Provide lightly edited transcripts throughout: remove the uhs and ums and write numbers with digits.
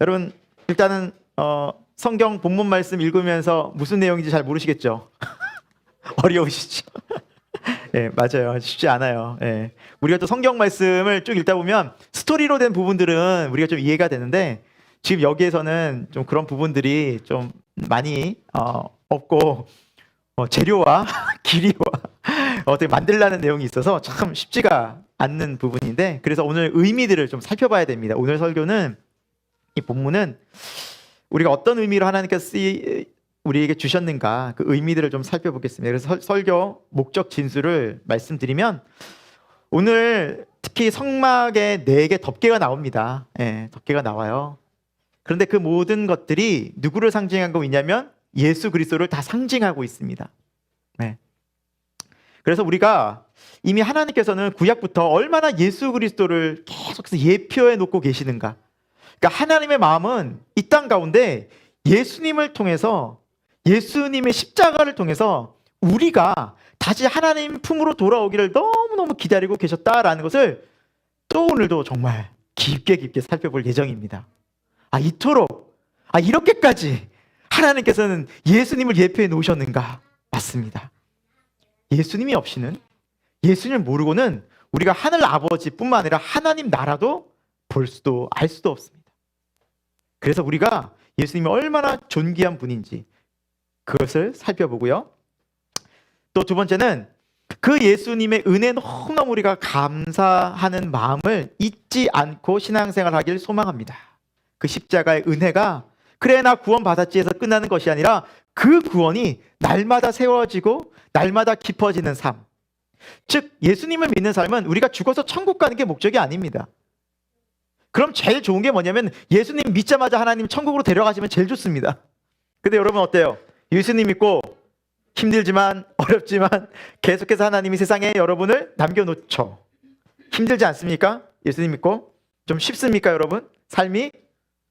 여러분 일단은 성경 본문 말씀 읽으면서 무슨 내용인지 잘 모르시겠죠? 어려우시죠? 예, 맞아요. 쉽지 않아요. 예. 우리가 또 성경 말씀을 쭉 읽다 보면 스토리로 된 부분들은 우리가 좀 이해가 되는데 지금 여기에서는 좀 그런 부분들이 좀 많이 없고 재료와 길이와 어떻게 만들라는 내용이 있어서 참 쉽지가 않는 부분인데, 그래서 오늘 의미들을 좀 살펴봐야 됩니다. 오늘 설교는, 이 본문은 우리가 어떤 의미로 하나님께서 우리에게 주셨는가, 그 의미들을 좀 살펴보겠습니다. 그래서 설교 목적 진수를 말씀드리면, 오늘 특히 성막에 4개 덮개가 나옵니다. 예, 덮개가 나와요. 그런데 그 모든 것들이 누구를 상징하고 있냐면 예수 그리스도를 다 상징하고 있습니다. 네. 그래서 우리가 이미 하나님께서는 구약부터 얼마나 예수 그리스도를 계속해서 예표해 놓고 계시는가. 그러니까 하나님의 마음은 이 땅 가운데 예수님을 통해서, 예수님의 십자가를 통해서 우리가 다시 하나님 품으로 돌아오기를 너무너무 기다리고 계셨다라는 것을 또 오늘도 정말 깊게 살펴볼 예정입니다. 이토록 이렇게까지 하나님께서는 예수님을 예표해 놓으셨는가? 맞습니다. 예수님이 없이는, 예수님을 모르고는 우리가 하늘 아버지뿐만 아니라 하나님 나라도 볼 수도 알 수도 없습니다. 그래서 우리가 예수님이 얼마나 존귀한 분인지 그것을 살펴보고요. 또 두 번째는 그 예수님의 은혜에 너무너무 우리가 감사하는 마음을 잊지 않고 신앙생활 하길 소망합니다. 그 십자가의 은혜가 그래 나 구원 받았지 해서 끝나는 것이 아니라 그 구원이 날마다 세워지고 날마다 깊어지는 삶, 즉 예수님을 믿는 삶은 우리가 죽어서 천국 가는 게 목적이 아닙니다. 그럼 제일 좋은 게 뭐냐면 예수님 믿자마자 하나님 천국으로 데려가시면 제일 좋습니다. 근데 여러분 어때요? 예수님 믿고 힘들지만 어렵지만 계속해서 하나님이 세상에 여러분을 남겨놓죠. 힘들지 않습니까? 예수님 믿고 좀 쉽습니까 여러분? 삶이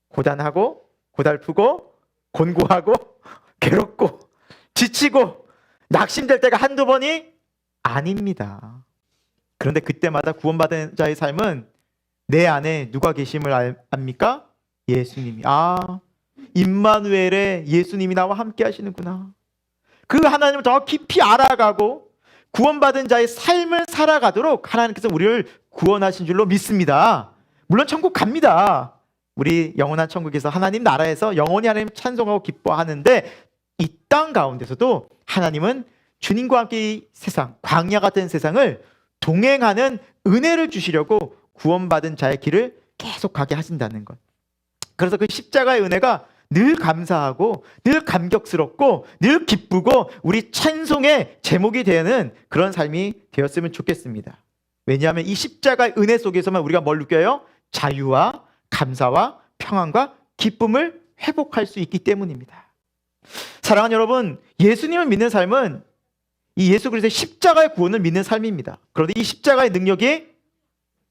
고단하고 고달프고 곤고하고 괴롭고 지치고 낙심될 때가 한두 번이 아닙니다. 그런데 그때마다 구원받은 자의 삶은 내 안에 누가 계심을 압니까? 예수님이. 임마누엘의 예수님이 나와 함께 하시는구나. 그 하나님을 더 깊이 알아가고 구원받은 자의 삶을 살아가도록 하나님께서 우리를 구원하신 줄로 믿습니다. 물론 천국 갑니다. 우리 영원한 천국에서 하나님 나라에서 영원히 하나님 찬송하고 기뻐하는데, 이 땅 가운데서도 하나님은 주님과 함께 이 세상, 광야 같은 세상을 동행하는 은혜를 주시려고 구원받은 자의 길을 계속 가게 하신다는 것. 그래서 그 십자가의 은혜가 늘 감사하고 늘 감격스럽고 늘 기쁘고 우리 찬송의 제목이 되는 그런 삶이 되었으면 좋겠습니다. 왜냐하면 이 십자가의 은혜 속에서만 우리가 뭘 느껴요? 자유와 감사와 평안과 기쁨을 회복할 수 있기 때문입니다. 사랑하는 여러분, 예수님을 믿는 삶은 이 예수 그리스도의 십자가의 구원을 믿는 삶입니다. 그런데 이 십자가의 능력이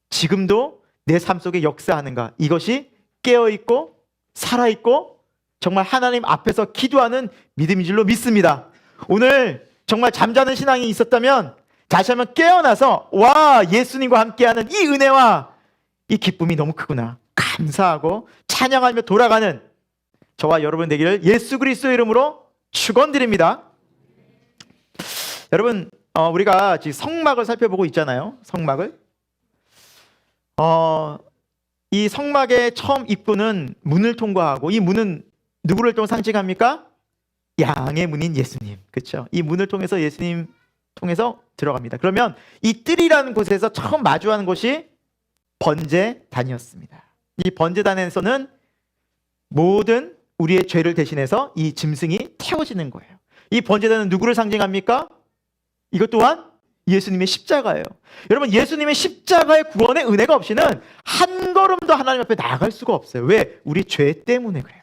지금도 내 삶 속에 역사하는가? 이것이 깨어있고 살아있고 정말 하나님 앞에서 기도하는 믿음인 줄로 믿습니다. 오늘 정말 잠자는 신앙이 있었다면 다시 한번 깨어나서 예수님과 함께하는 이 은혜와 이 기쁨이 너무 크구나, 감사하고 찬양하며 돌아가는 저와 여러분 되기를 예수 그리스도의 이름으로 축원드립니다. 여러분 우리가 지금 성막을 살펴보고 있잖아요. 성막을 이 성막의 처음 입구는 문을 통과하고, 이 문은 누구를 또 상징합니까? 양의 문인 예수님. 그렇죠? 이 문을 통해서 예수님 통해서 들어갑니다. 그러면 이 뜰이라는 곳에서 처음 마주하는 곳이 번제단이었습니다. 이 번제단에서는 모든 우리의 죄를 대신해서 이 짐승이 태워지는 거예요. 이 번제단은 누구를 상징합니까? 이것 또한 예수님의 십자가예요. 여러분, 예수님의 십자가의 구원의 은혜가 없이는 한 걸음도 하나님 앞에 나아갈 수가 없어요. 왜? 우리 죄 때문에 그래요.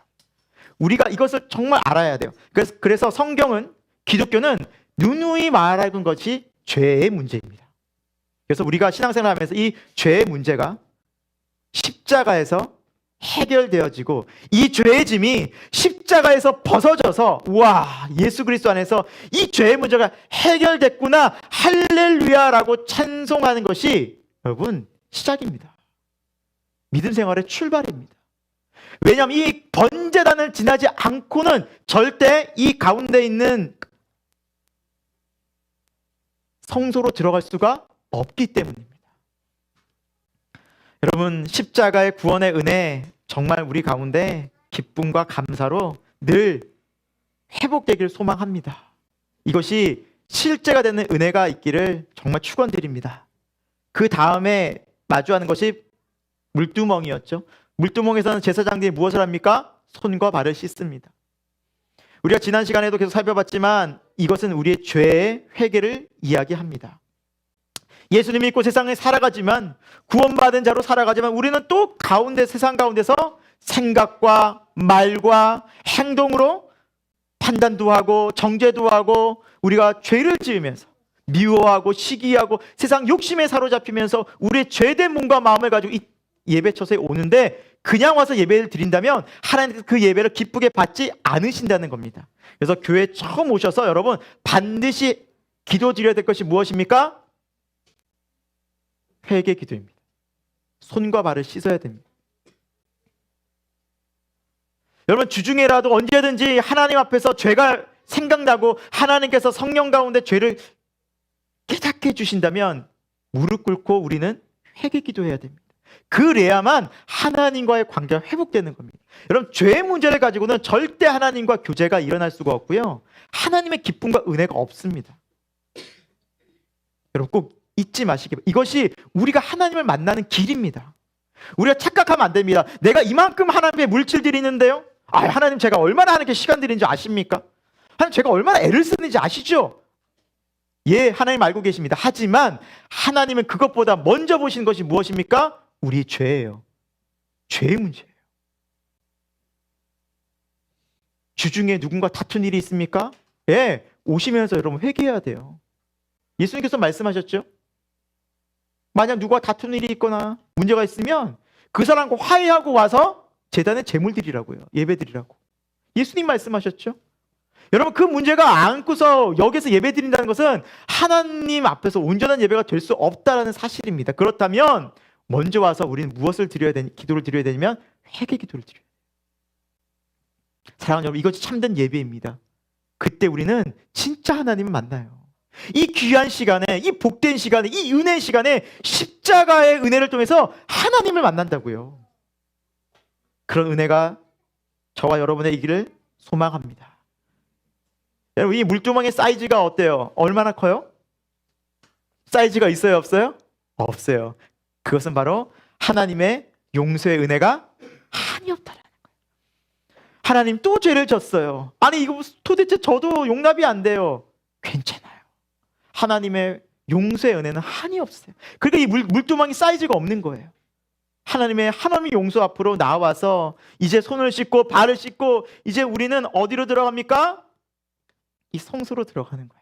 우리가 이것을 정말 알아야 돼요. 그래서 성경은, 기독교는 누누이 말하는 것이 죄의 문제입니다. 그래서 우리가 신앙생활 하면서 이 죄의 문제가 십자가에서 해결되어지고, 이 죄의 짐이 십자가에서 벗어져서 예수 그리스도 안에서 이 죄의 문제가 해결됐구나, 할렐루야라고 찬송하는 것이 여러분 시작입니다. 믿음 생활의 출발입니다. 왜냐하면 이 번제단을 지나지 않고는 절대 이 가운데 있는 성소로 들어갈 수가 없기 때문입니다. 여러분, 십자가의 구원의 은혜 정말 우리 가운데 기쁨과 감사로 늘 회복되기를 소망합니다. 이것이 실제가 되는 은혜가 있기를 정말 축원드립니다. 그 다음에 마주하는 것이 물두멍이었죠. 물두멍에서는 제사장들이 무엇을 합니까? 손과 발을 씻습니다. 우리가 지난 시간에도 계속 살펴봤지만 이것은 우리의 죄의 회개를 이야기합니다. 예수님 믿고 세상에 살아가지만, 구원받은 자로 살아가지만 우리는 또 세상 가운데서 생각과 말과 행동으로 판단도 하고 정죄도 하고 우리가 죄를 지으면서 미워하고 시기하고 세상 욕심에 사로잡히면서 우리의 죄된 몸과 마음을 가지고 이 예배처소에 오는데, 그냥 와서 예배를 드린다면 하나님께서 그 예배를 기쁘게 받지 않으신다는 겁니다. 그래서 교회 처음 오셔서 여러분 반드시 기도드려야 될 것이 무엇입니까? 회개 기도입니다. 손과 발을 씻어야 됩니다. 여러분, 주중에라도 언제든지 하나님 앞에서 죄가 생각나고 하나님께서 성령 가운데 죄를 깨닫게 해주신다면 무릎 꿇고 우리는 회개 기도해야 됩니다. 그래야만 하나님과의 관계가 회복되는 겁니다. 여러분, 죄의 문제를 가지고는 절대 하나님과 교제가 일어날 수가 없고요, 하나님의 기쁨과 은혜가 없습니다. 여러분 꼭 잊지 마시기 바랍니다. 이것이 우리가 하나님을 만나는 길입니다. 우리가 착각하면 안 됩니다. 내가 이만큼 하나님의 물질 드리는데요, 하나님 제가 얼마나 하나님께 시간 드리는지 아십니까? 하나님 제가 얼마나 애를 쓰는지 아시죠? 예, 하나님 알고 계십니다. 하지만 하나님은 그것보다 먼저 보시는 것이 무엇입니까? 우리 죄예요. 죄의 문제예요. 주중에 누군가 다툰 일이 있습니까? 예, 오시면서 여러분 회개해야 돼요. 예수님께서 말씀하셨죠? 만약 누가 다툰 일이 있거나 문제가 있으면 그 사람과 화해하고 와서 제단에 제물 드리라고요. 예배 드리라고. 예수님 말씀하셨죠? 여러분, 그 문제가 안고서 여기서 예배 드린다는 것은 하나님 앞에서 온전한 예배가 될 수 없다는 사실입니다. 그렇다면 먼저 와서 우리는 무엇을 드려야 되냐, 기도를 드려야 되냐면 회개 기도를 드려야 돼요. 사랑하는 여러분, 이것이 참된 예배입니다. 그때 우리는 진짜 하나님을 만나요. 이 귀한 시간에, 이 복된 시간에, 이 은혜 시간에 십자가의 은혜를 통해서 하나님을 만난다고요. 그런 은혜가 저와 여러분의 이기를 소망합니다. 여러분, 이 물두멍의 사이즈가 어때요? 얼마나 커요? 사이즈가 있어요, 없어요? 없어요. 그것은 바로 하나님의 용서의 은혜가 한이 없다라는 거예요. 하나님 또 죄를 졌어요. 아니 이거 도대체 저도 용납이 안 돼요. 괜찮아요. 하나님의 용서의 은혜는 한이 없어요. 그러니까 이 물두멍이 사이즈가 없는 거예요. 하나님의 용서 앞으로 나와서 이제 손을 씻고 발을 씻고 이제 우리는 어디로 들어갑니까? 이 성소로 들어가는 거예요.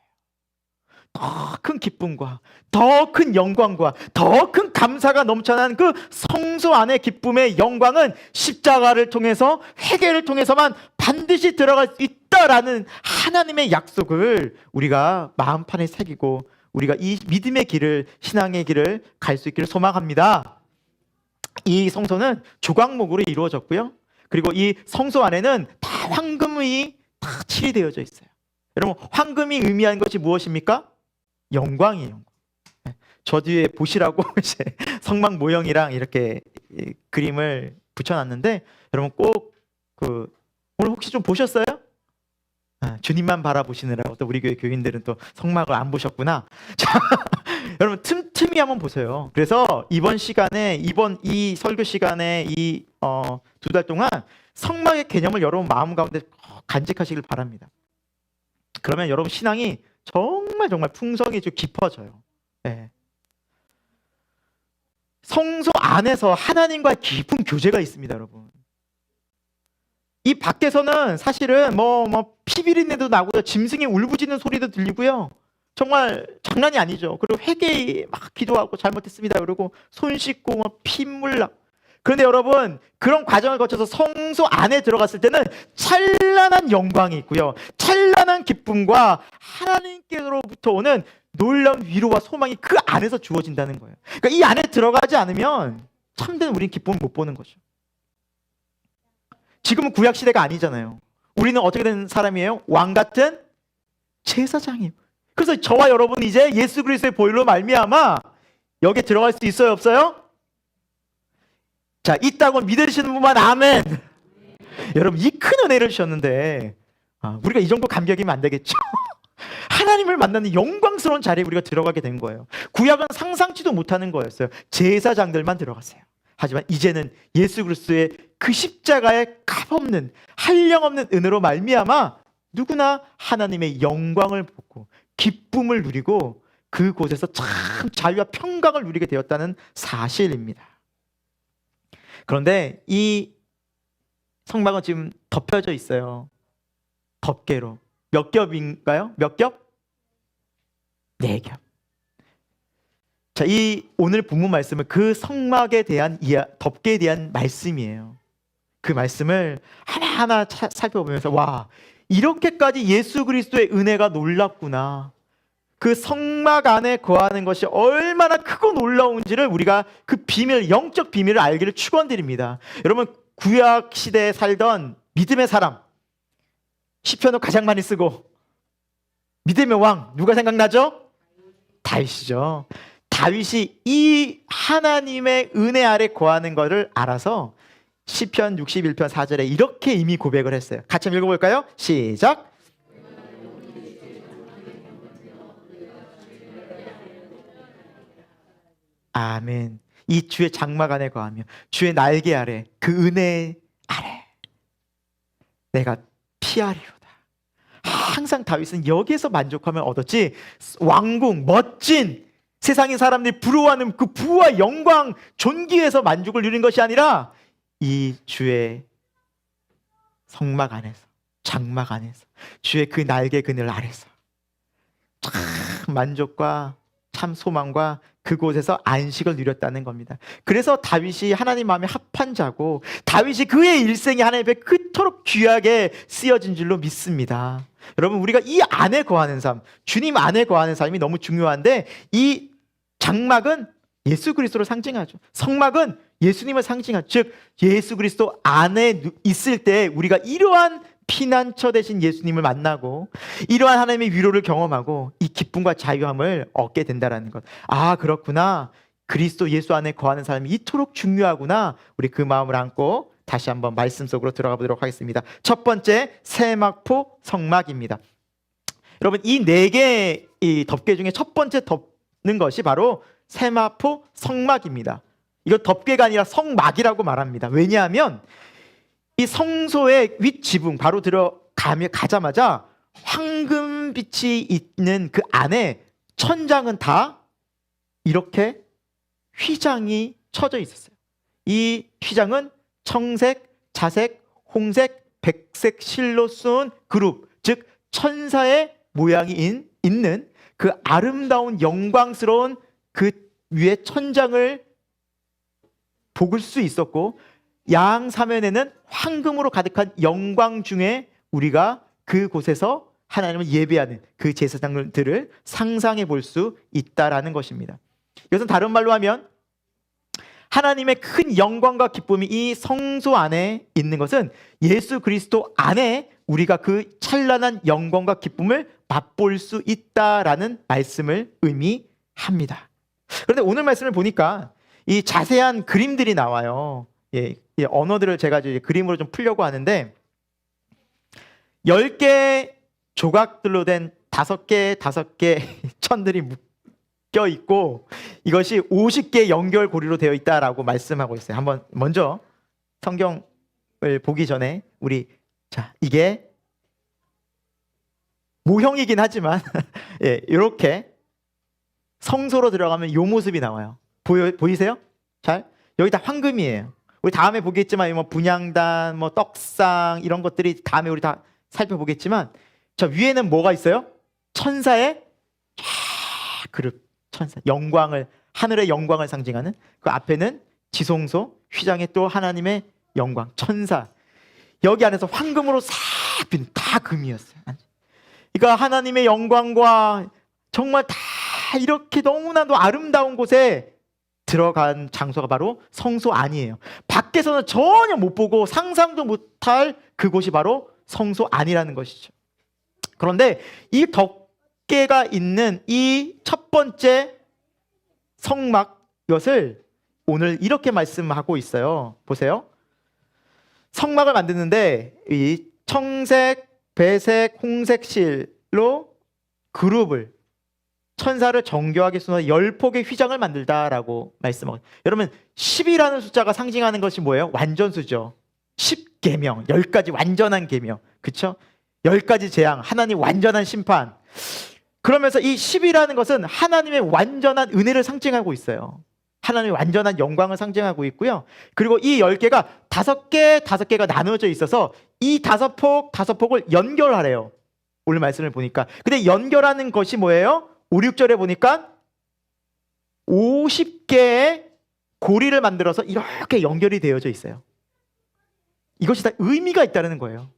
더 큰 기쁨과 더 큰 영광과 더 큰 감사가 넘쳐나는 그 성소 안의 기쁨의 영광은 십자가를 통해서, 회개를 통해서만 반드시 들어갈 수 있다라는 하나님의 약속을 우리가 마음판에 새기고 우리가 이 믿음의 길을, 신앙의 길을 갈 수 있기를 소망합니다. 이 성소는 조각목으로 이루어졌고요, 그리고 이 성소 안에는 다 황금이 다 칠이되어져 있어요. 여러분, 황금이 의미하는 것이 무엇입니까? 영광이에요. 영광. 저 뒤에 보시라고 이제 성막 모형이랑 이렇게 그림을 붙여놨는데 여러분 꼭 오늘 혹시 좀 보셨어요? 주님만 바라보시느라고 또 우리 교회 교인들은 또 성막을 안 보셨구나. 자, 여러분 틈틈이 한번 보세요. 그래서 이번 이 설교 시간에 이 2달 동안 성막의 개념을 여러분 마음 가운데 간직하시길 바랍니다. 그러면 여러분 신앙이 정말 풍성이 좀 깊어져요. 네. 성소 안에서 하나님과의 깊은 교제가 있습니다, 여러분. 이 밖에서는 사실은 피비린내도 나고요, 짐승이 울부짖는 소리도 들리고요, 정말 장난이 아니죠. 그리고 회개 막 기도하고 잘못했습니다 그러고 손 씻고 핏물 나. 그런데 여러분, 그런 과정을 거쳐서 성소 안에 들어갔을 때는 찬란한 영광이 있고요, 찬란한 기쁨과 하나님께로부터 오는 놀라운 위로와 소망이 그 안에서 주어진다는 거예요. 그러니까 이 안에 들어가지 않으면 참된 우린 기쁨을 못 보는 거죠. 지금은 구약 시대가 아니잖아요. 우리는 어떻게 된 사람이에요? 왕 같은 제사장이에요. 그래서 저와 여러분 이제 예수 그리스도의 보혈로 말미암아 여기에 들어갈 수 있어요, 없어요? 자, 있다고 믿으시는 분만 아멘. 여러분, 이 큰 은혜를 주셨는데 우리가 이 정도 감격이면 안 되겠죠? 하나님을 만나는 영광스러운 자리에 우리가 들어가게 된 거예요. 구약은 상상치도 못하는 거였어요. 제사장들만 들어갔어요. 하지만 이제는 예수 그리스도의 그 십자가의 값없는 한량없는 은혜로 말미암아 누구나 하나님의 영광을 보고 기쁨을 누리고 그곳에서 참 자유와 평강을 누리게 되었다는 사실입니다. 그런데 이 성막은 지금 덮여져 있어요. 덮개로. 몇 겹인가요? 몇 겹? 4겹. 자, 이 오늘 본문 말씀은 그 성막에 대한 덮개에 대한 말씀이에요. 그 말씀을 하나하나 살펴보면서 와, 이렇게까지 예수 그리스도의 은혜가 놀랍구나. 그 성막 안에 거하는 것이 얼마나 크고 놀라운지를 우리가 그 비밀, 영적 비밀을 알기를 축원드립니다. 여러분, 구약 시대에 살던 믿음의 사람, 시편을 가장 많이 쓰고 믿음의 왕 누가 생각나죠? 다윗이죠. 다윗이 이 하나님의 은혜 아래 거하는 것을 알아서 시편 61편 4절에 이렇게 이미 고백을 했어요. 같이 한번 읽어볼까요? 시작. 아멘. 이 주의 장막 안에 거하며 주의 날개 아래 그 은혜 아래 내가 피하리로다. 항상 다윗은 여기에서 만족하면 얻었지, 왕궁 멋진 세상의 사람들이 부러워하는 그 부와 영광 존귀에서 만족을 누린 것이 아니라 이 주의 성막 안에서, 장막 안에서, 주의 그 날개 그늘 아래서 참 만족과 참 소망과 그곳에서 안식을 누렸다는 겁니다. 그래서 다윗이 하나님 마음에 합한 자고 다윗이 그의 일생이 하나님 앞에 그토록 귀하게 쓰여진 줄로 믿습니다. 여러분, 우리가 이 안에 거하는 삶, 주님 안에 거하는 삶이 너무 중요한데 이 장막은 예수 그리스도를 상징하죠. 성막은 예수님을 상징하죠. 즉 예수 그리스도 안에 있을 때 우리가 이러한 피난처 되신 예수님을 만나고 이러한 하나님의 위로를 경험하고 이 기쁨과 자유함을 얻게 된다는 것. 아, 그렇구나. 그리스도 예수 안에 거하는 사람이 이토록 중요하구나. 우리 그 마음을 안고 다시 한번 말씀 속으로 들어가 보도록 하겠습니다. 첫 번째, 세마포 성막입니다. 여러분, 이 4개 이 덮개 중에 첫 번째 덮는 것이 바로 세마포 성막입니다. 이거 덮개가 아니라 성막이라고 말합니다. 왜냐하면 이 성소의 윗지붕 바로 들어가자마자 황금빛이 있는 그 안에 천장은 다 이렇게 휘장이 쳐져 있었어요. 이 휘장은 청색, 자색, 홍색, 백색 실로 쏜 그룹, 즉 천사의 모양이 있는 그 아름다운 영광스러운 그 위에 천장을 볼 수 있었고 양 사면에는 황금으로 가득한 영광 중에 우리가 그곳에서 하나님을 예배하는 그 제사장들을 상상해 볼 수 있다라는 것입니다. 이것은 다른 말로 하면 하나님의 큰 영광과 기쁨이 이 성소 안에 있는 것은 예수 그리스도 안에 우리가 그 찬란한 영광과 기쁨을 맛볼 수 있다라는 말씀을 의미합니다. 그런데 오늘 말씀을 보니까 이 자세한 그림들이 나와요. 언어들을 제가 이제 그림으로 좀 풀려고 하는데 10개 조각들로 된 5개 천들이 묶여 있고 이것이 50개 연결고리로 되어 있다라고 말씀하고 있어요. 한번 먼저 성경을 보기 전에 우리 이게 모형이긴 하지만 이렇게 성소로 들어가면 이 모습이 나와요. 보이세요? 잘? 여기 다 황금이에요. 우리 다음에 보겠지만 뭐 분향단, 뭐 떡상 이런 것들이 다음에 우리 다 살펴보겠지만 저 위에는 뭐가 있어요? 천사의 그룹, 천사 영광을, 하늘의 영광을 상징하는 그 앞에는 지성소, 휘장에 또 하나님의 영광, 천사. 여기 안에서 황금으로 싹 빈 다 금이었어요. 그러니까 하나님의 영광과 정말 다 이렇게 너무나도 아름다운 곳에 들어간 장소가 바로 성소 안이에요. 밖에서는 전혀 못 보고 상상도 못할 그곳이 바로 성소 안이라는 것이죠. 그런데 이 덮개가 있는 이 첫 번째 성막, 이것을 오늘 이렇게 말씀하고 있어요. 보세요. 성막을 만드는데 이 청색, 배색, 홍색 실로 그룹을, 천사를 정교하게 쏘는 10폭의 휘장을 만들다라고 말씀하고, 여러분 10이라는 숫자가 상징하는 것이 뭐예요? 완전수죠. 10계명, 10가지 완전한 계명, 그렇죠? 10가지 재앙, 하나님 완전한 심판. 그러면서 이 10이라는 것은 하나님의 완전한 은혜를 상징하고 있어요. 하나님의 완전한 영광을 상징하고 있고요. 그리고 이 10개가 5개가 나누어져 있어서 이 5폭을 연결하래요. 오늘 말씀을 보니까. 근데 연결하는 것이 뭐예요? 5, 6절에 보니까 50개의 고리를 만들어서 이렇게 연결이 되어져 있어요. 이것이 다 의미가 있다는 거예요.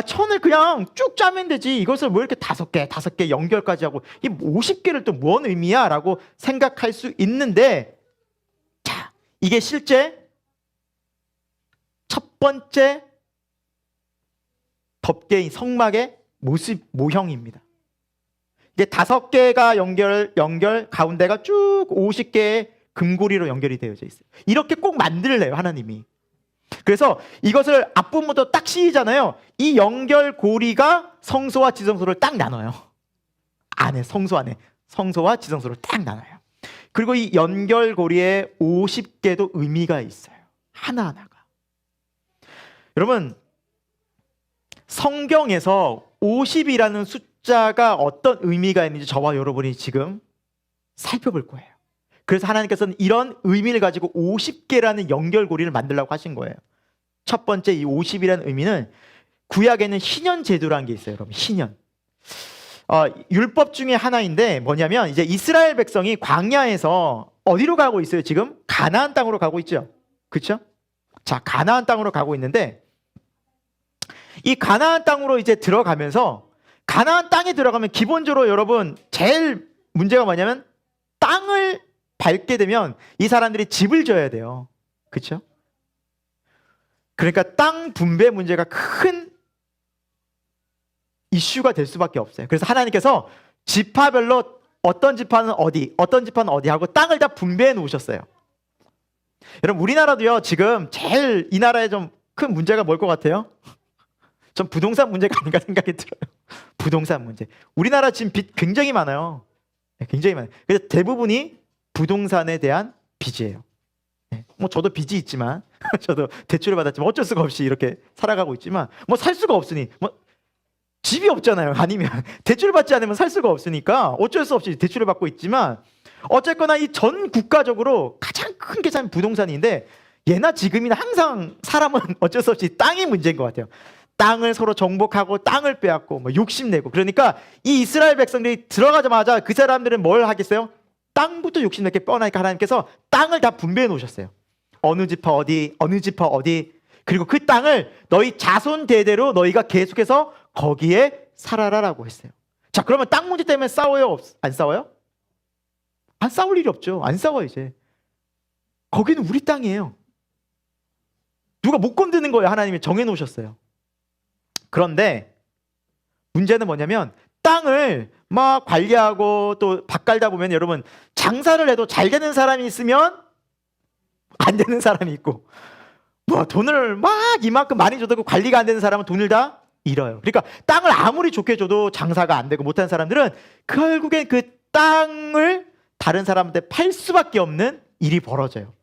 천을 그냥 쭉 짜면 되지, 이것을 왜 이렇게 5개 연결까지 하고 이 50개를 또 뭔 의미야? 라고 생각할 수 있는데, 자, 이게 실제 첫 번째 덮개인 성막의 모형입니다. 이게 5개가 연결 가운데가 쭉 50개의 금고리로 연결이 되어져 있어요. 이렇게 꼭 만들래요, 하나님이. 그래서 이것을 앞부분부터 딱 씌이잖아요. 이 연결고리가 성소와 지성소를 딱 나눠요. 성소 안에 성소와 지성소를 딱 나눠요. 그리고 이 연결고리에 50개도 의미가 있어요. 하나하나가. 여러분, 성경에서 50이라는 숫자가 어떤 의미가 있는지 저와 여러분이 지금 살펴볼 거예요. 그래서 하나님께서는 이런 의미를 가지고 50개라는 연결고리를 만들라고 하신 거예요. 첫 번째, 이 50이라는 의미는 구약에는 희년 제도라는 게 있어요. 여러분, 희년. 율법 중에 하나인데 뭐냐면, 이제 이스라엘 백성이 광야에서 어디로 가고 있어요? 지금 가나안 땅으로 가고 있죠. 그렇죠? 자, 가나안 땅으로 가고 있는데, 이 가나안 땅으로 이제 들어가면서, 가나안 땅에 들어가면 기본적으로 여러분 제일 문제가 뭐냐면, 땅을 밟게 되면 이 사람들이 집을 져야 돼요. 그렇죠? 그러니까 땅 분배 문제가 큰 이슈가 될 수밖에 없어요. 그래서 하나님께서 지파별로 어떤 지파는 어디, 어떤 지파는 어디 하고 땅을 다 분배해 놓으셨어요. 여러분, 우리나라도요, 지금 제일 이 나라에 좀 큰 문제가 뭘 것 같아요? 전 부동산 문제가 아닌가 생각이 들어요. 부동산 문제. 우리나라 지금 빚 굉장히 많아요. 굉장히 많아요. 그래서 대부분이 부동산에 대한 빚이에요. 뭐 저도 빚이 있지만, 저도 대출을 받았지만 어쩔 수가 없이 이렇게 살아가고 있지만, 뭐 살 수가 없으니, 뭐 집이 없잖아요. 아니면 대출을 받지 않으면 살 수가 없으니까 어쩔 수 없이 대출을 받고 있지만, 어쨌거나 이 전 국가적으로 가장 큰 계산이 부동산인데, 예나 지금이나 항상 사람은 어쩔 수 없이 땅이 문제인 것 같아요. 땅을 서로 정복하고 땅을 빼앗고 뭐 욕심내고. 그러니까 이 이스라엘 백성들이 들어가자마자 그 사람들은 뭘 하겠어요? 땅부터 욕심내게 뻔하니까 하나님께서 땅을 다 분배해 놓으셨어요. 어느 지파 어디, 어느 지파 어디. 그리고 그 땅을 너희 자손 대대로 너희가 계속해서 거기에 살아라라고 했어요. 자, 그러면 땅 문제 때문에 싸워요? 안 싸워요? 안 싸울 일이 없죠. 안 싸워요. 이제 거기는 우리 땅이에요. 누가 못 건드는 거예요. 하나님이 정해 놓으셨어요. 그런데 문제는 뭐냐면, 땅을 막 관리하고 또 밭 갈다 보면 여러분, 장사를 해도 잘 되는 사람이 있으면 안 되는 사람이 있고, 뭐 돈을 막 이만큼 많이 줘도 관리가 안 되는 사람은 돈을 다 잃어요. 그러니까 땅을 아무리 좋게 줘도 장사가 안 되고 못하는 사람들은 결국엔 그 땅을 다른 사람한테 팔 수밖에 없는 일이 벌어져요.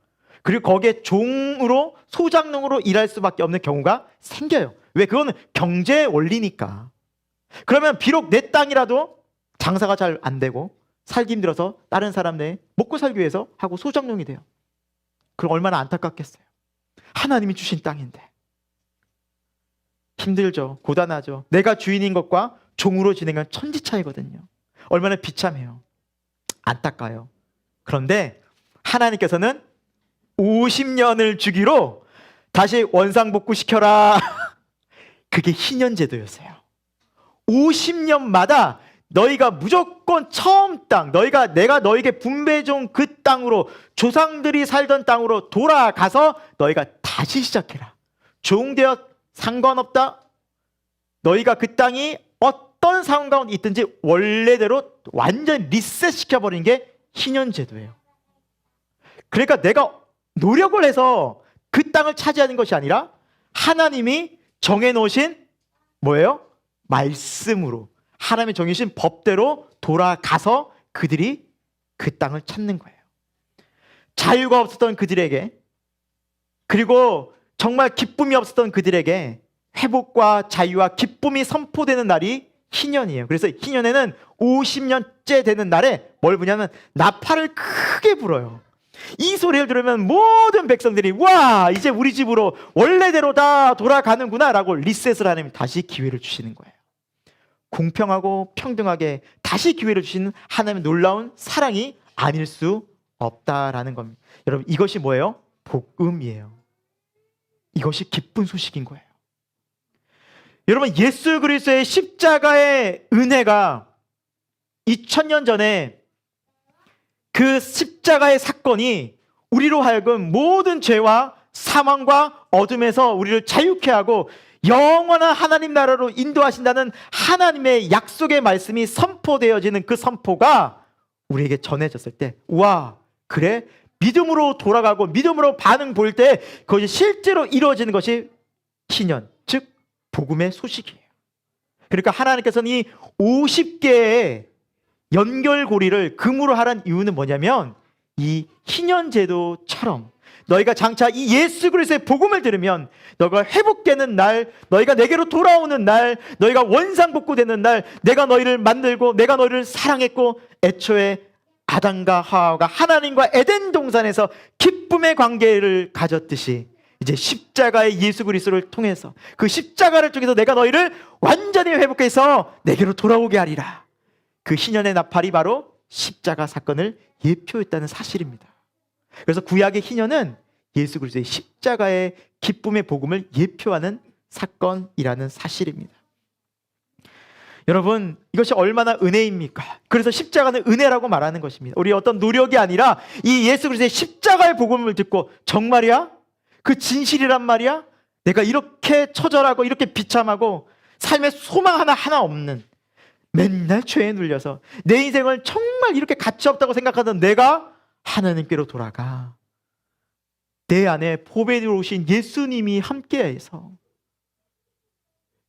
그리고 거기에 종으로, 소장농으로 일할 수밖에 없는 경우가 생겨요. 왜? 그거는 경제 원리니까. 그러면 비록 내 땅이라도 장사가 잘 안 되고 살기 힘들어서 다른 사람네 먹고 살기 위해서 하고 소장농이 돼요. 그럼 얼마나 안타깝겠어요. 하나님이 주신 땅인데. 힘들죠. 고단하죠. 내가 주인인 것과 종으로 지내는 천지 차이거든요. 얼마나 비참해요. 안타까워요. 그런데 하나님께서는 50년을 주기로 다시 원상복구시켜라. 그게 희년제도였어요. 50년마다 너희가 무조건 처음 땅, 내가 너희에게 분배해 준 그 땅으로, 조상들이 살던 땅으로 돌아가서 너희가 다시 시작해라. 종되어 상관없다. 너희가 그 땅이 어떤 상황 가운데 있든지 원래대로 완전 리셋 시켜버리는 게 희년제도예요. 그러니까 내가 노력을 해서 그 땅을 차지하는 것이 아니라 하나님이 정해놓으신 뭐예요? 말씀으로, 하나님이 정해주신 법대로 돌아가서 그들이 그 땅을 찾는 거예요. 자유가 없었던 그들에게, 그리고 정말 기쁨이 없었던 그들에게 회복과 자유와 기쁨이 선포되는 날이 희년이에요. 그래서 희년에는 50년째 되는 날에 뭘 부냐면 나팔을 크게 불어요. 이 소리를 들으면 모든 백성들이 와, 이제 우리 집으로 원래대로 다 돌아가는구나 라고 리셋을 하나님 다시 기회를 주시는 거예요. 공평하고 평등하게 다시 기회를 주시는 하나님의 놀라운 사랑이 아닐 수 없다라는 겁니다. 여러분, 이것이 뭐예요? 복음이에요. 이것이 기쁜 소식인 거예요. 여러분, 예수 그리스도의 십자가의 은혜가 2000년 전에 그 십자가의 사건이 우리로 하여금 모든 죄와 사망과 어둠에서 우리를 자유케 하고 영원한 하나님 나라로 인도하신다는 하나님의 약속의 말씀이 선포되어지는 그 선포가 우리에게 전해졌을 때, 우와, 그래? 믿음으로 돌아가고 믿음으로 반응 보일 때 그것이 실제로 이루어지는 것이 희년, 즉 복음의 소식이에요. 그러니까 하나님께서는 이 50개의 연결고리를 금으로 하라는 이유는 뭐냐면, 이 희년제도처럼 너희가 장차 이 예수 그리스도의 복음을 들으면 너희가 회복되는 날, 너희가 내게로 돌아오는 날, 너희가 원상복구되는 날, 내가 너희를 만들고 내가 너희를 사랑했고 애초에 아담과 하와가 하나님과 에덴 동산에서 기쁨의 관계를 가졌듯이 이제 십자가의 예수 그리스도를 통해서, 그 십자가를 통해서 내가 너희를 완전히 회복해서 내게로 돌아오게 하리라. 그 희년의 나팔이 바로 십자가 사건을 예표했다는 사실입니다. 그래서 구약의 희년은 예수 그리스도의 십자가의 기쁨의 복음을 예표하는 사건이라는 사실입니다. 여러분, 이것이 얼마나 은혜입니까? 그래서 십자가는 은혜라고 말하는 것입니다. 우리 어떤 노력이 아니라 이 예수 그리스도의 십자가의 복음을 듣고, 정말이야? 그 진실이란 말이야? 내가 이렇게 처절하고 이렇게 비참하고 삶에 소망 하나 없는, 맨날 죄에 눌려서 내 인생을 정말 이렇게 가치 없다고 생각하던 내가 하나님께로 돌아가 내 안에 보배로 오신 예수님이 함께해서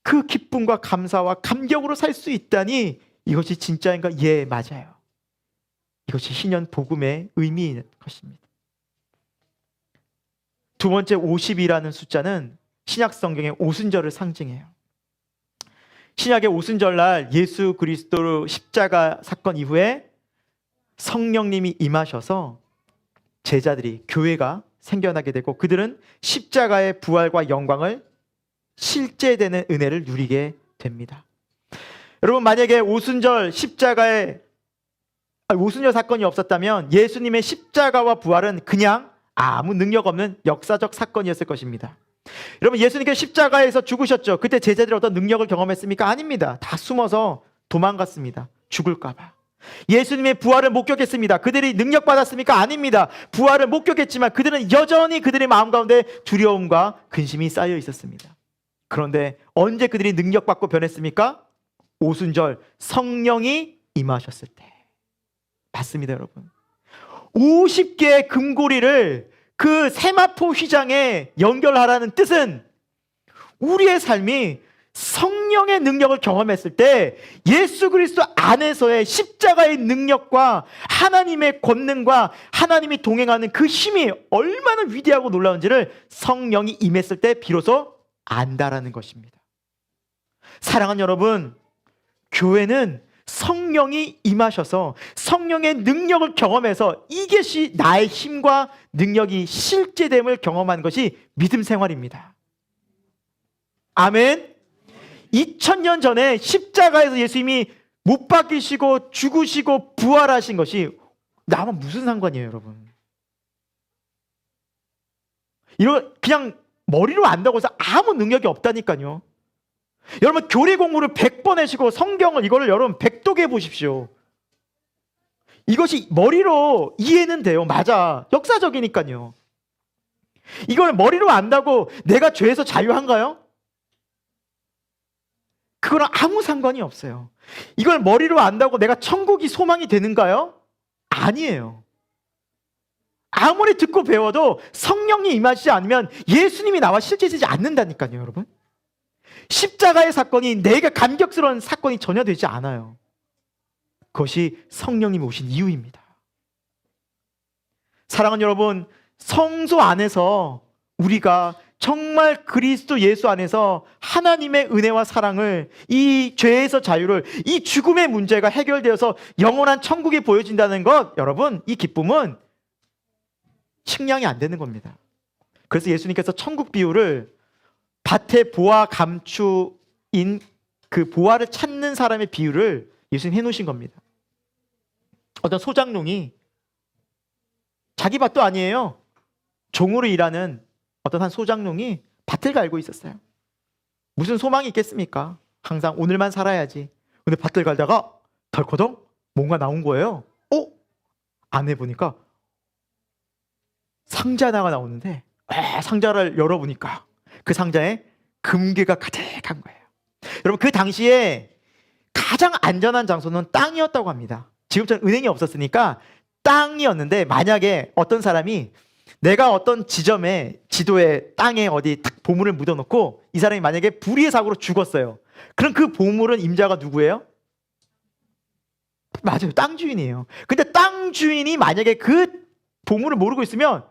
그 기쁨과 감사와 감격으로 살 수 있다니, 이것이 진짜인가? 예, 맞아요. 이것이 희년 복음의 의미인 것입니다. 두 번째, 50이라는 숫자는 신약 성경의 오순절을 상징해요. 신약의 오순절날 예수 그리스도 십자가 사건 이후에 성령님이 임하셔서 제자들이, 교회가 생겨나게 되고 그들은 십자가의 부활과 영광을 실제되는 은혜를 누리게 됩니다. 여러분, 만약에 오순절 사건이 없었다면 예수님의 십자가와 부활은 그냥 아무 능력 없는 역사적 사건이었을 것입니다. 여러분, 예수님께서 십자가에서 죽으셨죠. 그때 제자들이 어떤 능력을 경험했습니까? 아닙니다. 다 숨어서 도망갔습니다. 죽을까 봐. 예수님의 부활을 목격했습니다. 그들이 능력 받았습니까? 아닙니다. 부활을 목격했지만 그들은 여전히 그들의 마음 가운데 두려움과 근심이 쌓여 있었습니다. 그런데 언제 그들이 능력 받고 변했습니까? 오순절 성령이 임하셨을 때. 맞습니다, 여러분. 50개의 금고리를 그 세마포 휘장에 연결하라는 뜻은 우리의 삶이 성령의 능력을 경험했을 때 예수 그리스도 안에서의 십자가의 능력과 하나님의 권능과 하나님이 동행하는 그 힘이 얼마나 위대하고 놀라운지를 성령이 임했을 때 비로소 안다라는 것입니다. 사랑하는 여러분, 교회는 성령이 임하셔서 성령의 능력을 경험해서 이것이 나의 힘과 능력이 실제됨을 경험한 것이 믿음 생활입니다. 아멘. 2000년 전에 십자가에서 예수님이 못 박히시고 죽으시고 부활하신 것이 나와 무슨 상관이에요, 여러분? 이거 그냥 머리로 안다고 해서 아무 능력이 없다니까요. 여러분 교리 공부를 100번 하시고 성경을 이거를 여러분 백독해 보십시오. 이것이 머리로 이해는 돼요. 맞아. 역사적이니까요. 이걸 머리로 안다고 내가 죄에서 자유한가요? 그거랑 아무 상관이 없어요. 이걸 머리로 안다고 내가 천국이 소망이 되는가요? 아니에요. 아무리 듣고 배워도 성령이 임하시지 않으면 예수님이 나와 실제되지 않는다니까요, 여러분. 십자가의 사건이 내게 감격스러운 사건이 전혀 되지 않아요. 그것이 성령님이 오신 이유입니다. 사랑하는 여러분, 성소 안에서 우리가 정말 그리스도 예수 안에서 하나님의 은혜와 사랑을, 이 죄에서 자유를, 이 죽음의 문제가 해결되어서 영원한 천국이 보여진다는 것, 여러분, 이 기쁨은 측량이 안 되는 겁니다. 그래서 예수님께서 천국 비유를 밭에 보아 감추인 그 보아를 찾는 사람의 비유를 예수님 해놓으신 겁니다. 어떤 소장농이 자기 밭도 아니에요. 종으로 일하는 어떤 한 소장농이 밭을 갈고 있었어요. 무슨 소망이 있겠습니까? 항상 오늘만 살아야지. 근데 밭을 갈다가 덜커덩 뭔가 나온 거예요. 안에 보니까 상자 하나가 나오는데 상자를 열어보니까 그 상자에 금괴가 가득한 거예요. 여러분 그 당시에 가장 안전한 장소는 땅이었다고 합니다. 지금처럼 은행이 없었으니까 땅이었는데, 만약에 어떤 사람이 내가 어떤 지점에 지도에 땅에 어디 딱 보물을 묻어놓고 이 사람이 만약에 불의의 사고로 죽었어요. 그럼 그 보물은 임자가 누구예요? 맞아요, 땅 주인이에요. 근데 땅 주인이 만약에 그 보물을 모르고 있으면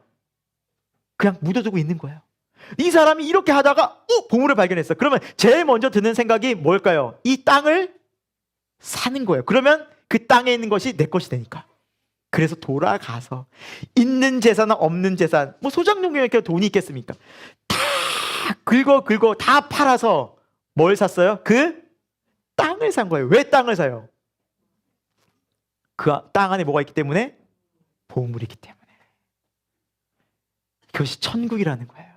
그냥 묻어두고 있는 거예요. 이 사람이 이렇게 하다가 보물을 발견했어. 그러면 제일 먼저 드는 생각이 뭘까요? 이 땅을 사는 거예요. 그러면 그 땅에 있는 것이 내 것이 되니까. 그래서 돌아가서 있는 재산은 없는 재산, 뭐 소장농에게 돈이 있겠습니까? 다 긁어 다 팔아서 뭘 샀어요? 그 땅을 산 거예요. 왜 땅을 사요? 그 땅 안에 뭐가 있기 때문에? 보물이 있기 때문에. 그것이 천국이라는 거예요.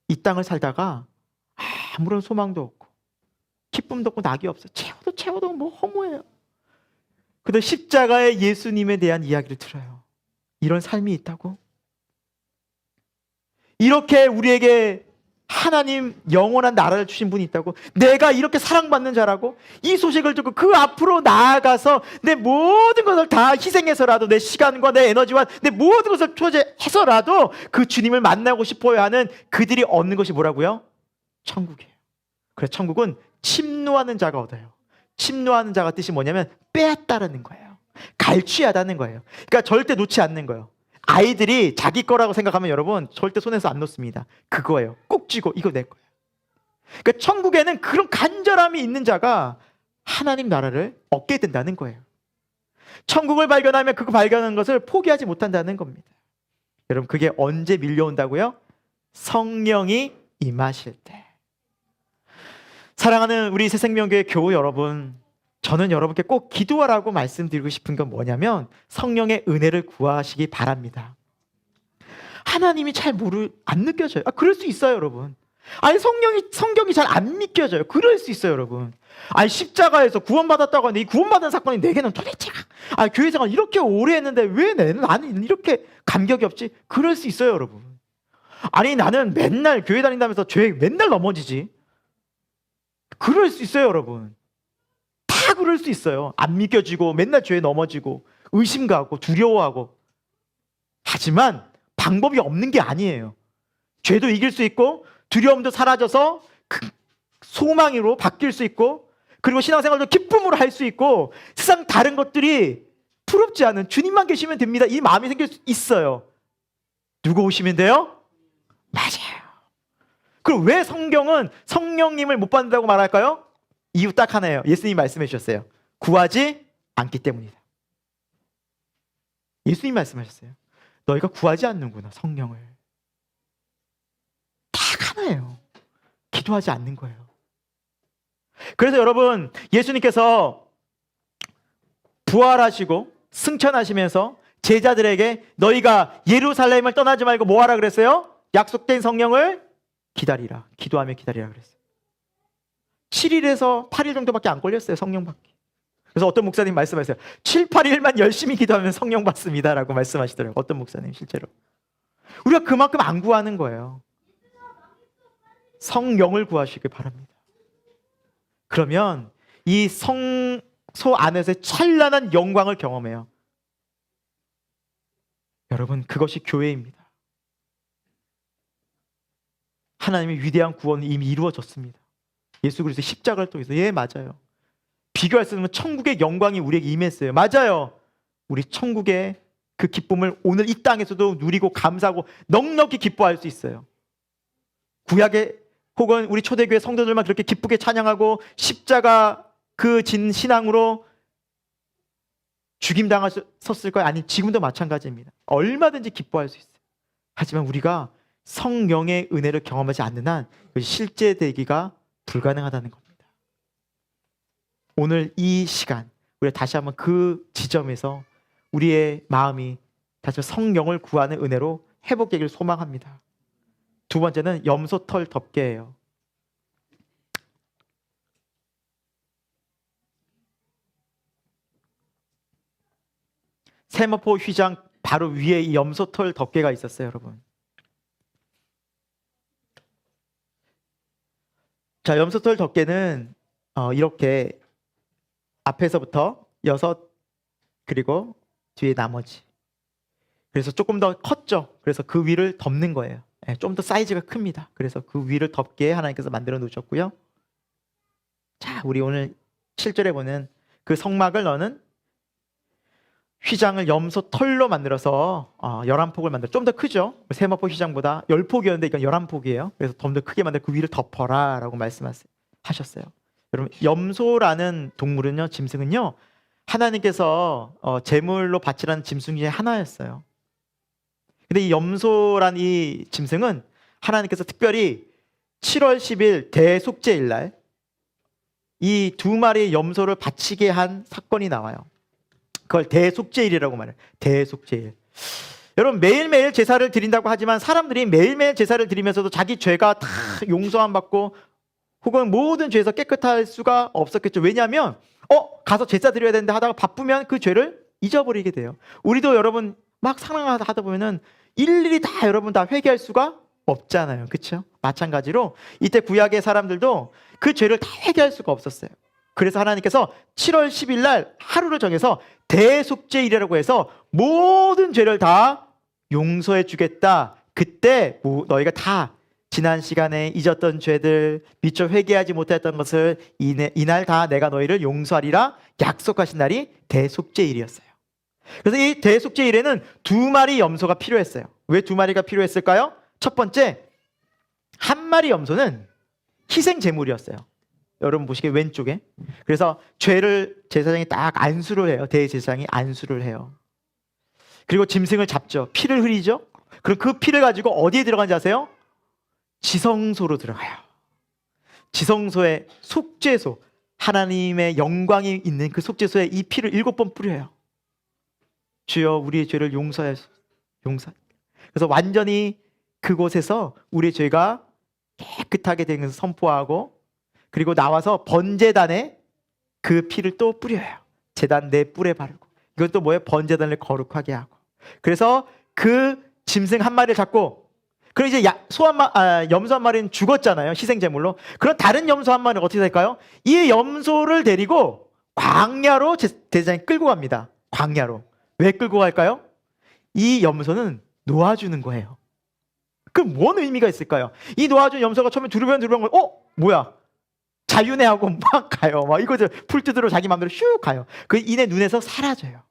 이 땅을 살다가 아무런 소망도 없고 기쁨도 없고 낙이 없어. 채워도 뭐 허무해요. 근데 십자가의 예수님에 대한 이야기를 들어요. 이런 삶이 있다고? 이렇게 우리에게 하나님 영원한 나라를 주신 분이 있다고? 내가 이렇게 사랑받는 자라고? 이 소식을 듣고 그 앞으로 나아가서 내 모든 것을 다 희생해서라도, 내 시간과 내 에너지와 내 모든 것을 투자해서라도 그 주님을 만나고 싶어야 하는 그들이 얻는 것이 뭐라고요? 천국이에요. 그래서 천국은 침노하는 자가 얻어요. 침노하는 자가 뜻이 뭐냐면 빼앗다라는 거예요. 갈취하다는 거예요. 그러니까 절대 놓지 않는 거예요. 아이들이 자기 거라고 생각하면 여러분 절대 손에서 안 놓습니다. 그거예요. 꼭 쥐고 이거 내 거예요. 그러니까 천국에는 그런 간절함이 있는 자가 하나님 나라를 얻게 된다는 거예요. 천국을 발견하면 그거 발견한 것을 포기하지 못한다는 겁니다. 여러분 그게 언제 밀려온다고요? 성령이 임하실 때. 사랑하는 우리 새생명교회 교우 여러분, 저는 여러분께 꼭 기도하라고 말씀드리고 싶은 건 뭐냐면 성령의 은혜를 구하시기 바랍니다. 하나님이 안 느껴져요. 그럴 수 있어요, 여러분. 아니 성경이 잘 안 믿겨져요. 그럴 수 있어요, 여러분. 아니 십자가에서 구원받았다고 하는데 이 구원받은 사건이 내게는 도대체 교회 생활 이렇게 오래 했는데 왜 나는 이렇게 감격이 없지? 그럴 수 있어요, 여러분. 아니 나는 맨날 교회 다닌다면서 죄 맨날 넘어지지? 그럴 수 있어요, 여러분. 다 그럴 수 있어요. 안 믿겨지고 맨날 죄에 넘어지고 의심가고 두려워하고. 하지만 방법이 없는 게 아니에요. 죄도 이길 수 있고 두려움도 사라져서 소망으로 바뀔 수 있고, 그리고 신앙생활도 기쁨으로 할 수 있고, 세상 다른 것들이 부럽지 않은 주님만 계시면 됩니다. 이 마음이 생길 수 있어요. 누구 오시면 돼요? 맞아요. 그럼 왜 성경은 성령님을 못 받는다고 말할까요? 이유 딱 하나예요. 예수님이 말씀해 주셨어요. 구하지 않기 때문이다. 예수님이 말씀하셨어요. 너희가 구하지 않는구나, 성령을. 딱 하나예요. 기도하지 않는 거예요. 그래서 여러분, 예수님께서 부활하시고 승천하시면서 제자들에게 너희가 예루살렘을 떠나지 말고 뭐 하라 그랬어요? 약속된 성령을 기다리라. 기도하며 기다리라 그랬어요. 7일에서 8일 정도밖에 안 걸렸어요. 성령 받기. 그래서 어떤 목사님 말씀하세요. 7, 8일만 열심히 기도하면 성령 받습니다라고 말씀하시더라고요. 어떤 목사님 실제로. 우리가 그만큼 안 구하는 거예요. 성령을 구하시길 바랍니다. 그러면 이 성소 안에서의 찬란한 영광을 경험해요. 여러분, 그것이 교회입니다. 하나님의 위대한 구원이 이미 이루어졌습니다. 예수 그리스도의 십자가를 통해서. 예, 맞아요. 비교할 수 없는 천국의 영광이 우리에게 임했어요. 맞아요. 우리 천국의 그 기쁨을 오늘 이 땅에서도 누리고 감사하고 넉넉히 기뻐할 수 있어요. 구약의 혹은 우리 초대교회 성도들만 그렇게 기쁘게 찬양하고 십자가 그 진 신앙으로 죽임당하셨을까요? 아니, 지금도 마찬가지입니다. 얼마든지 기뻐할 수 있어요. 하지만 우리가 성령의 은혜를 경험하지 않는 한 실제되기가 불가능하다는 겁니다. 오늘 이 시간 우리가 다시 한번 그 지점에서 우리의 마음이 다시 성령을 구하는 은혜로 회복되기를 소망합니다. 두 번째는 염소털 덮개예요. 세마포 휘장 바로 위에 이 염소털 덮개가 있었어요, 여러분. 자, 염소털 덮개는 이렇게 앞에서부터 6, 그리고 뒤에 나머지. 그래서 조금 더 컸죠. 그래서 그 위를 덮는 거예요. 좀 더 사이즈가 큽니다. 그래서 그 위를 덮게 하나님께서 만들어 놓으셨고요. 자, 우리 오늘 7절에 보는 그 성막을 너는 휘장을 염소 털로 만들어서 11폭을 만들어. 좀 더 크죠. 세마포 휘장보다 10폭이었는데 이건 11폭이에요. 그래서 좀 더 크게 만들어 그 위를 덮어라 라고 말씀하셨어요. 여러분, 염소라는 동물은요, 짐승은요, 하나님께서 제물로 바치라는 짐승 중에 하나였어요. 근데 이 염소란 이 짐승은 하나님께서 특별히 7월 10일 대속죄일 날 이 2마리의 염소를 바치게 한 사건이 나와요. 그걸 대속죄일이라고 말해요. 대속죄일. 여러분, 매일매일 제사를 드린다고 하지만 사람들이 매일매일 제사를 드리면서도 자기 죄가 다 용서함 받고 혹은 모든 죄에서 깨끗할 수가 없었겠죠. 왜냐하면 가서 제사 드려야 되는데 하다가 바쁘면 그 죄를 잊어버리게 돼요. 우리도 여러분 막 상황하다 보면은 일일이 다 여러분 다 회개할 수가 없잖아요. 그렇죠? 마찬가지로 이때 구약의 사람들도 그 죄를 다 회개할 수가 없었어요. 그래서 하나님께서 7월 10일 날 하루를 정해서 대속죄일이라고 해서 모든 죄를 다 용서해 주겠다. 그때 너희가 다 지난 시간에 잊었던 죄들, 미처 회개하지 못했던 것을 이날 다 내가 너희를 용서하리라 약속하신 날이 대속죄일이었어요. 그래서 이 대속죄일에는 2마리 염소가 필요했어요. 왜 2마리가 필요했을까요? 첫 번째, 한 마리 염소는 희생 제물이었어요. 여러분 보시기에 왼쪽에. 그래서 죄를 제사장이 딱 안수를 해요. 대제사장이 안수를 해요. 그리고 짐승을 잡죠. 피를 흘리죠. 그럼 그 피를 가지고 어디에 들어가는지 아세요? 지성소로 들어가요. 지성소의 속죄소, 하나님의 영광이 있는 그 속죄소에 이 피를 7번 뿌려요. 주여 우리의 죄를 용서하소서. 그래서 완전히 그곳에서 우리의 죄가 깨끗하게 된 것을 선포하고, 그리고 나와서 번제단에 그 피를 또 뿌려요. 제단 내 뿔에 바르고. 이건 또 뭐예요? 번제단을 거룩하게 하고. 그래서 그 짐승 한 마리를 잡고, 그럼 이제 염소 한 마리는 죽었잖아요. 희생제물로. 그럼 다른 염소 한 마리는 어떻게 될까요? 이 염소를 데리고 광야로 제사장이 끌고 갑니다. 광야로. 왜 끌고 갈까요? 이 염소는 놓아주는 거예요. 그럼 뭔 의미가 있을까요? 이 놓아준 염소가 처음에 두루병 뭐야? 자유내하고 막 가요. 막 이거들 풀 뜯으러 자기 마음대로 슉 가요. 그 이내 눈에서 사라져요.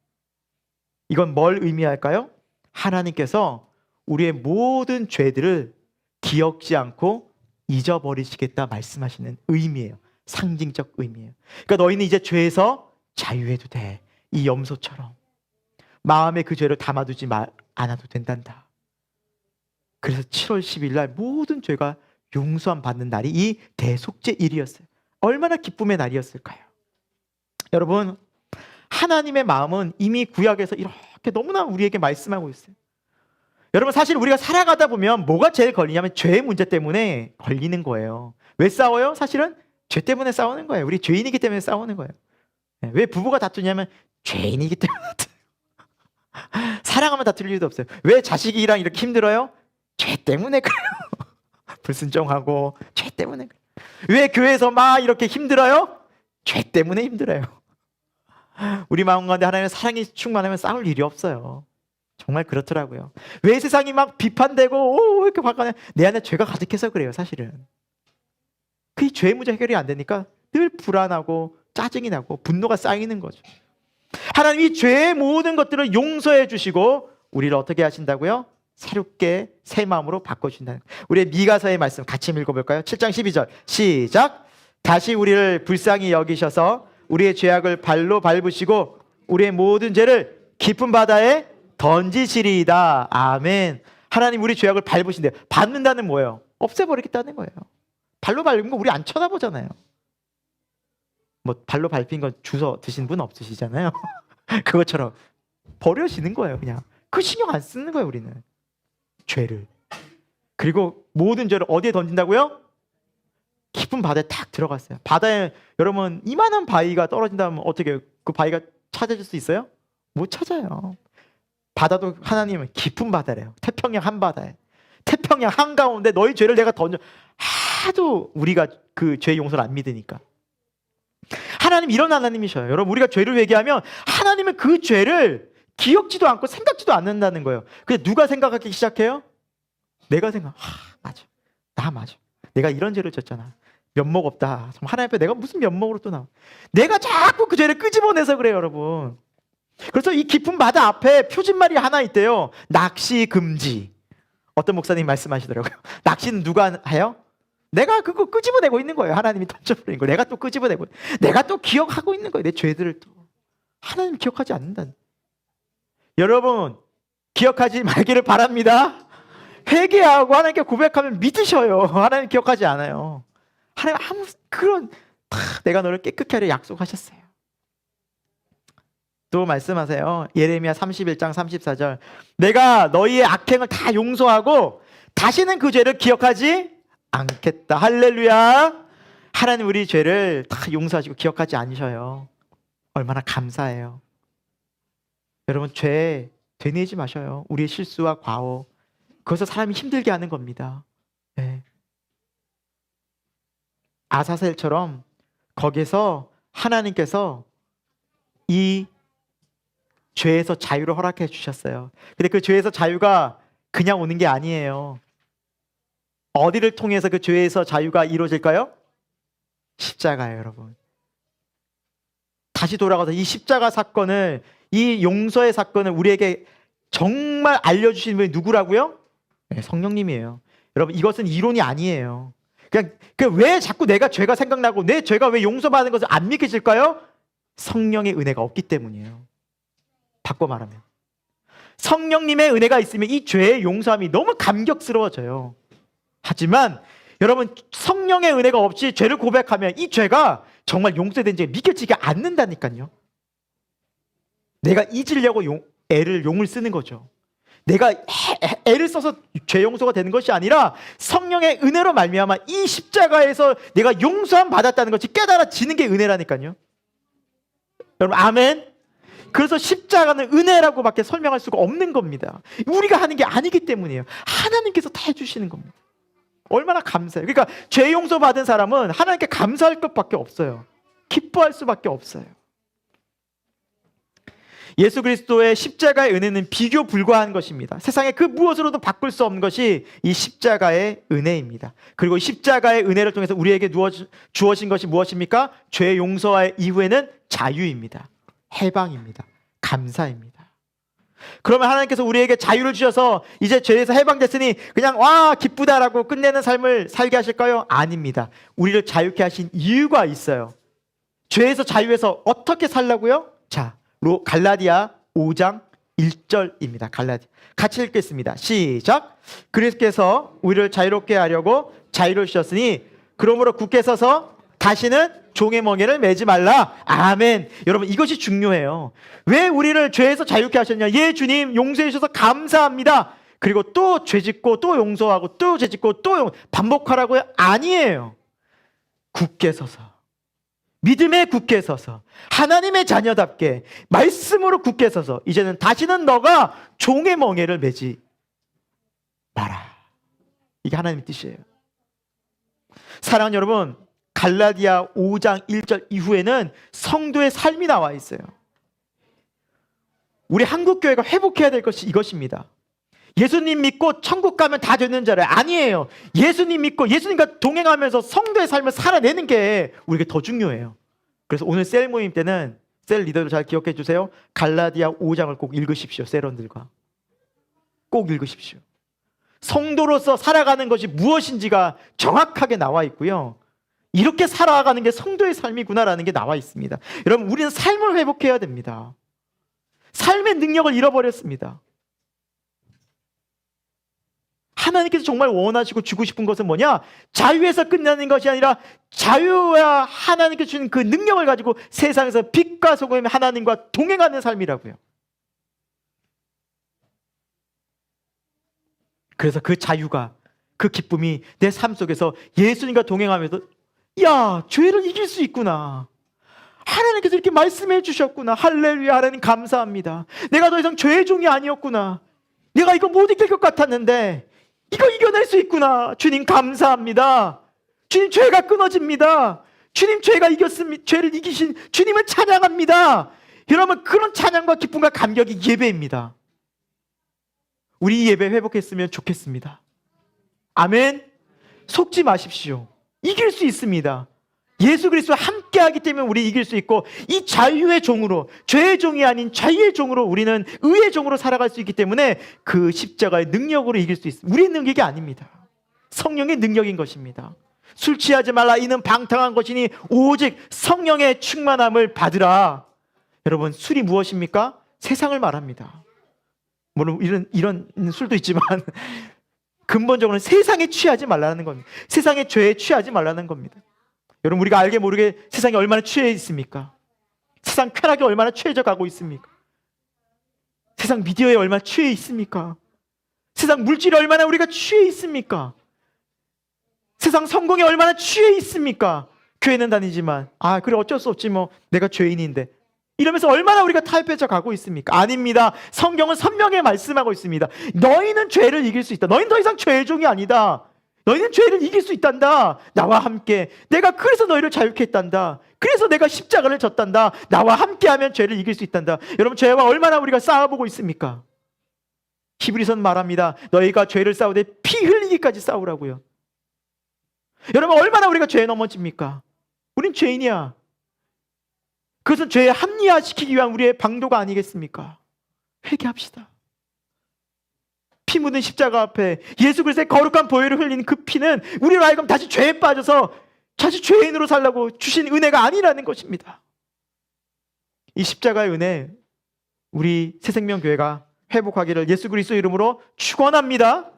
이건 뭘 의미할까요? 하나님께서 우리의 모든 죄들을 기억지 않고 잊어버리시겠다 말씀하시는 의미예요. 상징적 의미예요. 그러니까 너희는 이제 죄에서 자유해도 돼. 이 염소처럼. 마음에 그 죄를 담아두지 않아도 된단다. 그래서 7월 10일 날 모든 죄가 용서함 받는 날이 이 대속죄일이었어요. 얼마나 기쁨의 날이었을까요? 여러분, 하나님의 마음은 이미 구약에서 이렇게 너무나 우리에게 말씀하고 있어요. 여러분 사실 우리가 살아가다 보면 뭐가 제일 걸리냐면 죄의 문제 때문에 걸리는 거예요. 왜 싸워요? 사실은 죄 때문에 싸우는 거예요. 우리 죄인이기 때문에 싸우는 거예요. 왜 부부가 다투냐면 죄인이기 때문에 다투요. 사랑하면 다툴 이유도 없어요. 왜 자식이랑 이렇게 힘들어요? 죄 때문에 그래요. 불순종하고 죄 때문에 그래요. 왜 교회에서 막 이렇게 힘들어요? 죄 때문에 힘들어요. 우리 마음 가운데 하나님의 사랑이 충만하면 싸울 일이 없어요. 정말 그렇더라고요. 왜 세상이 막 비판되고 이렇게 바꿔내? 내 안에 죄가 가득해서 그래요. 사실은 그 죄의 문제 해결이 안 되니까 늘 불안하고 짜증이 나고 분노가 쌓이는 거죠. 하나님이 죄의 모든 것들을 용서해 주시고 우리를 어떻게 하신다고요? 새롭게 새 마음으로 바꿔주신다는 거예요. 우리의 미가서의 말씀 같이 읽어볼까요? 7장 12절 시작. 다시 우리를 불쌍히 여기셔서 우리의 죄악을 발로 밟으시고 우리의 모든 죄를 깊은 바다에 던지시리이다. 아멘. 하나님 우리 죄악을 밟으신대요. 밟는다는 뭐예요? 없애버리겠다는 거예요. 발로 밟은 거 우리 안 쳐다보잖아요. 뭐 발로 밟힌 건 주워 드신 분 없으시잖아요. 그것처럼 버려지는 거예요. 그냥 그 신경 안 쓰는 거예요. 우리는 죄를. 그리고 모든 죄를 어디에 던진다고요? 깊은 바다에 탁 들어갔어요. 바다에 여러분 이만한 바위가 떨어진다면 어떻게 그 바위가 찾아질 수 있어요? 못 찾아요. 바다도 하나님은 깊은 바다래요. 태평양 한바다에. 태평양 한가운데 너희 죄를 내가 던져. 하도 우리가 그 죄 용서를 안 믿으니까. 하나님 이런 하나님이셔요. 여러분 우리가 죄를 회개하면 하나님은 그 죄를 기억지도 않고 생각지도 않는다는 거예요. 근데 누가 생각하기 시작해요? 내가 맞아. 나 맞아. 내가 이런 죄를 졌잖아. 면목 없다. 정말 하나님 앞에 내가 무슨 면목으로 또 나와. 내가 자꾸 그 죄를 끄집어내서 그래요, 여러분. 그래서 이 깊은 바다 앞에 표진말이 하나 있대요. 낚시 금지. 어떤 목사님 말씀하시더라고요. 낚시는 누가 해요? 내가 그거 끄집어내고 있는 거예요. 하나님이 던져버린 거. 내가 또 끄집어내고, 내가 또 기억하고 있는 거예요. 내 죄들을 또. 하나님 기억하지 않는다. 여러분 기억하지 말기를 바랍니다. 회개하고 하나님께 고백하면 믿으셔요. 하나님 기억하지 않아요. 하나님 아무 그런 내가 너를 깨끗게 하려 약속하셨어요. 또 말씀하세요. 예레미야 31장 34절 내가 너희의 악행을 다 용서하고 다시는 그 죄를 기억하지 않겠다. 할렐루야. 하나님 우리 죄를 다 용서하시고 기억하지 않으셔요. 얼마나 감사해요. 여러분 죄 되뇌지 마셔요. 우리의 실수와 과오 그것을 사람이 힘들게 하는 겁니다. 네. 아사셀처럼 거기서 하나님께서 이 죄에서 자유를 허락해 주셨어요. 근데 그 죄에서 자유가 그냥 오는 게 아니에요. 어디를 통해서 그 죄에서 자유가 이루어질까요? 십자가예요, 여러분. 다시 돌아가서 이 십자가 사건을, 이 용서의 사건을 우리에게 정말 알려주신 분이 누구라고요? 네, 성령님이에요. 여러분 이것은 이론이 아니에요. 그냥 왜 자꾸 내가 죄가 생각나고 내 죄가 왜 용서받는 것을 안 믿겨질까요? 성령의 은혜가 없기 때문이에요. 바꿔 말하면 성령님의 은혜가 있으면 이 죄의 용서함이 너무 감격스러워져요. 하지만 여러분 성령의 은혜가 없이 죄를 고백하면 이 죄가 정말 용서된 지 믿겨지지 않는다니까요. 내가 잊으려고 용을 쓰는 거죠. 내가 애를 써서 죄 용서가 되는 것이 아니라 성령의 은혜로 말미암아 이 십자가에서 내가 용서함 받았다는 것이 깨달아지는 게 은혜라니까요. 여러분 아멘. 그래서 십자가는 은혜라고밖에 설명할 수가 없는 겁니다. 우리가 하는 게 아니기 때문이에요. 하나님께서 다 해주시는 겁니다. 얼마나 감사해요. 그러니까 죄 용서 받은 사람은 하나님께 감사할 것밖에 없어요. 기뻐할 수밖에 없어요. 예수 그리스도의 십자가의 은혜는 비교 불가한 것입니다. 세상에 그 무엇으로도 바꿀 수 없는 것이 이 십자가의 은혜입니다. 그리고 십자가의 은혜를 통해서 우리에게 주어진 것이 무엇입니까? 죄 용서 이후에는 자유입니다. 해방입니다. 감사입니다. 그러면 하나님께서 우리에게 자유를 주셔서 이제 죄에서 해방됐으니 그냥 와 기쁘다라고 끝내는 삶을 살게 하실까요? 아닙니다. 우리를 자유케 하신 이유가 있어요. 죄에서 자유해서 어떻게 살라고요? 자, 갈라디아 5장 1절입니다. 갈라디아 같이 읽겠습니다. 시작. 그리스도께서 우리를 자유롭게 하려고 자유를 주셨으니 그러므로 굳게 서서 다시는 종의 멍에를 매지 말라. 아멘. 여러분 이것이 중요해요. 왜 우리를 죄에서 자유케 하셨냐? 예 주님 용서해 주셔서 감사합니다. 그리고 또 죄짓고 또 용서하고 또 죄짓고 또 반복하라고요? 아니에요. 굳게 서서, 믿음에 굳게 서서, 하나님의 자녀답게 말씀으로 굳게 서서 이제는 다시는 너가 종의 멍에를 매지 마라. 이게 하나님의 뜻이에요. 사랑하는 여러분, 갈라디아 5장 1절 이후에는 성도의 삶이 나와 있어요. 우리 한국교회가 회복해야 될 것이 이것입니다. 예수님 믿고 천국 가면 다 되는 줄 알아요. 아니에요. 예수님 믿고 예수님과 동행하면서 성도의 삶을 살아내는 게 우리에게 더 중요해요. 그래서 오늘 셀 모임 때는 셀 리더들 잘 기억해 주세요. 갈라디아 5장을 꼭 읽으십시오. 셀원들과 꼭 읽으십시오. 성도로서 살아가는 것이 무엇인지가 정확하게 나와 있고요. 이렇게 살아가는 게 성도의 삶이구나라는 게 나와 있습니다. 여러분, 우리는 삶을 회복해야 됩니다. 삶의 능력을 잃어버렸습니다. 하나님께서 정말 원하시고 주고 싶은 것은 뭐냐? 자유에서 끝나는 것이 아니라 자유와 하나님께서 주는 그 능력을 가지고 세상에서 빛과 소금의 하나님과 동행하는 삶이라고요. 그래서 그 자유가, 그 기쁨이 내 삶 속에서 예수님과 동행하면서 야, 죄를 이길 수 있구나. 하나님께서 이렇게 말씀해 주셨구나. 할렐루야, 하나님 감사합니다. 내가 더 이상 죄의 종이 아니었구나. 내가 이거 못 이길 것 같았는데 이거 이겨낼 수 있구나. 주님 감사합니다. 주님, 죄가 끊어집니다. 주님, 죄가 이겼습니다. 죄를 이기신 주님을 찬양합니다. 여러분, 그런 찬양과 기쁨과 감격이 예배입니다. 우리 이 예배 회복했으면 좋겠습니다. 아멘. 속지 마십시오. 이길 수 있습니다. 예수 그리스도와 함께하기 때문에 우리 이길 수 있고, 이 자유의 종으로, 죄의 종이 아닌 자유의 종으로 우리는 의의 종으로 살아갈 수 있기 때문에 그 십자가의 능력으로 이길 수 있습니다. 우리의 능력이 아닙니다. 성령의 능력인 것입니다. 술 취하지 말라, 이는 방탕한 것이니 오직 성령의 충만함을 받으라. 여러분, 술이 무엇입니까? 세상을 말합니다. 물론 이런 술도 있지만 근본적으로는 세상에 취하지 말라는 겁니다. 세상의 죄에 취하지 말라는 겁니다. 여러분, 우리가 알게 모르게 세상에 얼마나 취해 있습니까? 세상 쾌락에 얼마나 취해져 가고 있습니까? 세상 미디어에 얼마나 취해 있습니까? 세상 물질에 얼마나 우리가 취해 있습니까? 세상 성공에 얼마나 취해 있습니까? 교회는 다니지만 그래 어쩔 수 없지 뭐, 내가 죄인인데, 이러면서 얼마나 우리가 타협해져 가고 있습니까? 아닙니다. 성경은 선명하게 말씀하고 있습니다. 너희는 죄를 이길 수 있다. 너희는 더 이상 죄의 종이 아니다. 너희는 죄를 이길 수 있단다. 나와 함께. 내가 그래서 너희를 자유케 했단다. 그래서 내가 십자가를 졌단다. 나와 함께하면 죄를 이길 수 있단다. 여러분, 죄와 얼마나 우리가 싸워보고 있습니까? 히브리서는 말합니다. 너희가 죄를 싸우되 피 흘리기까지 싸우라고요. 여러분, 얼마나 우리가 죄에 넘어집니까? 우린 죄인이야. 그것은 죄에 합리화시키기 위한 우리의 방도가 아니겠습니까? 회개합시다. 피 묻은 십자가 앞에 예수 그리스도의 거룩한 보혈을 흘린 그 피는 우리로 하여금 다시 죄에 빠져서 다시 죄인으로 살라고 주신 은혜가 아니라는 것입니다. 이 십자가의 은혜, 우리 새생명교회가 회복하기를 예수 그리스도 이름으로 축원합니다.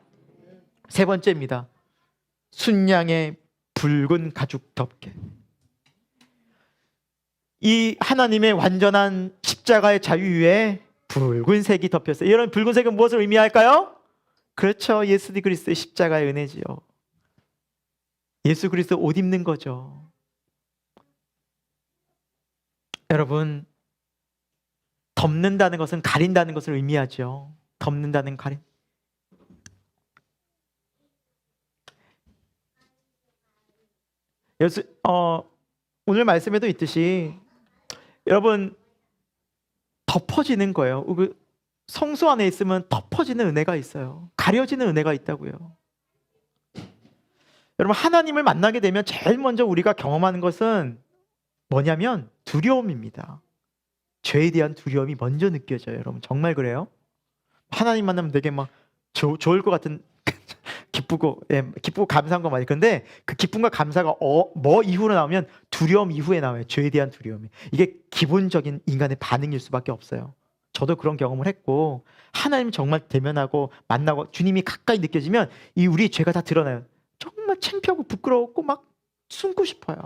세 번째입니다. 순양의 붉은 가죽 덮개. 이 하나님의 완전한 십자가의 자유 위에 붉은색이 덮였어요. 이런 붉은색은 무엇을 의미할까요? 그렇죠. 예수 그리스도의 십자가의 은혜지요. 예수 그리스도 옷 입는 거죠. 여러분, 덮는다는 것은 가린다는 것을 의미하죠. 덮는다는 가린. 오늘 말씀에도 있듯이 여러분, 덮어지는 거예요. 성소 안에 있으면 덮어지는 은혜가 있어요. 가려지는 은혜가 있다고요. 여러분, 하나님을 만나게 되면 제일 먼저 우리가 경험하는 것은 뭐냐면 두려움입니다. 죄에 대한 두려움이 먼저 느껴져요. 여러분, 정말 그래요? 하나님 만나면 되게 막 좋을 것 같은 기쁘고 감사한 거 많이. 근데 그 기쁨과 감사가 뭐 이후로 나오면 두려움 이후에 나와요. 죄에 대한 두려움이. 이게 기본적인 인간의 반응일 수밖에 없어요. 저도 그런 경험을 했고, 하나님 정말 대면하고 만나고 주님이 가까이 느껴지면 이 우리의 죄가 다 드러나요. 정말 창피하고 부끄럽고 막 숨고 싶어요.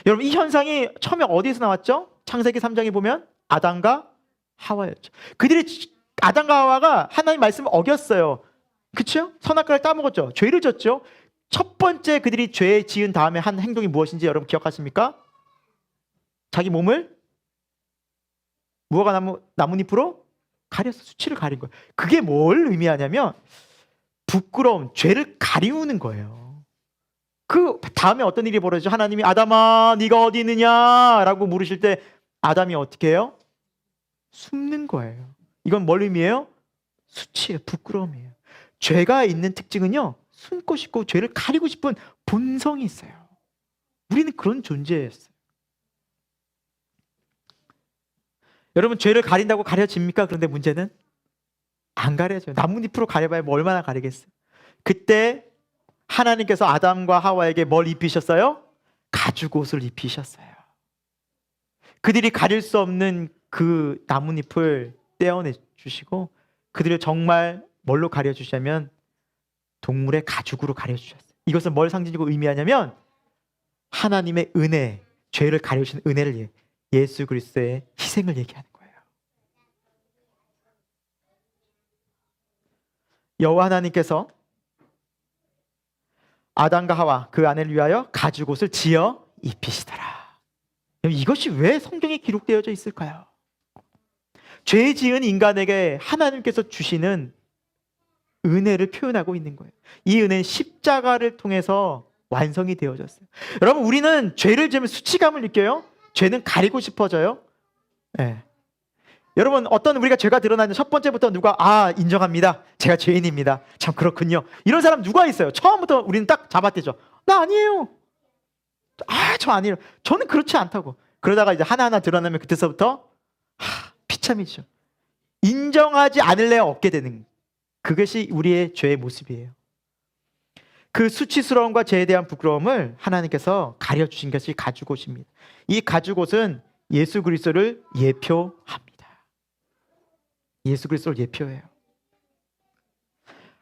여러분, 이 현상이 처음에 어디에서 나왔죠? 창세기 3장에 보면 아담과 하와였죠. 그들이 아담과 하와가 하나님 말씀을 어겼어요. 그렇죠? 선악과를 따먹었죠. 죄를 졌죠. 첫 번째 그들이 죄 지은 다음에 한 행동이 무엇인지 여러분 기억하십니까? 자기 몸을 무화과 나뭇잎으로 가렸어. 수치를 가린 거예요. 그게 뭘 의미하냐면 부끄러움, 죄를 가리우는 거예요. 그 다음에 어떤 일이 벌어지죠? 하나님이 아담아 네가 어디 있느냐라고 물으실 때 아담이 어떻게 해요? 숨는 거예요. 이건 뭘 의미해요? 수치예요. 부끄러움이에요. 죄가 있는 특징은요, 숨고 싶고 죄를 가리고 싶은 본성이 있어요. 우리는 그런 존재였어요. 여러분, 죄를 가린다고 가려집니까? 그런데 문제는 안 가려져요. 나뭇잎으로 가려봐야 뭐 얼마나 가리겠어요. 그때 하나님께서 아담과 하와에게 뭘 입히셨어요? 가죽옷을 입히셨어요. 그들이 가릴 수 없는 그 나뭇잎을 떼어내 주시고 그들을 정말 뭘로 가려주시냐면 동물의 가죽으로 가려주셨어요. 이것은 뭘 상징적으로 의미하냐면 하나님의 은혜, 죄를 가려주시는 은혜를 예수 그리스도의 희생을 얘기하는 거예요. 여호와 하나님께서 아담과 하와 그 아내를 위하여 가죽옷을 지어 입히시더라. 이것이 왜 성경에 기록되어져 있을까요? 죄 지은 인간에게 하나님께서 주시는 은혜를 표현하고 있는 거예요. 이 은혜는 십자가를 통해서 완성이 되어졌어요. 여러분, 우리는 죄를 지으면 수치감을 느껴요. 죄는 가리고 싶어져요. 네. 여러분, 어떤 우리가 죄가 드러나는 첫 번째부터 누가 인정합니다. 제가 죄인입니다. 참 그렇군요. 이런 사람 누가 있어요? 처음부터 우리는 딱 잡아떼죠. 나 아니에요. 저 아니에요. 저는 그렇지 않다고. 그러다가 이제 하나하나 드러나면 그때서부터 비참이죠. 인정하지 않을래 없게 되는, 그것이 우리의 죄의 모습이에요. 그 수치스러움과 죄에 대한 부끄러움을 하나님께서 가려주신 것이 가죽옷입니다. 이 가죽옷은 예수 그리스도를 예표합니다. 예수 그리스도를 예표해요.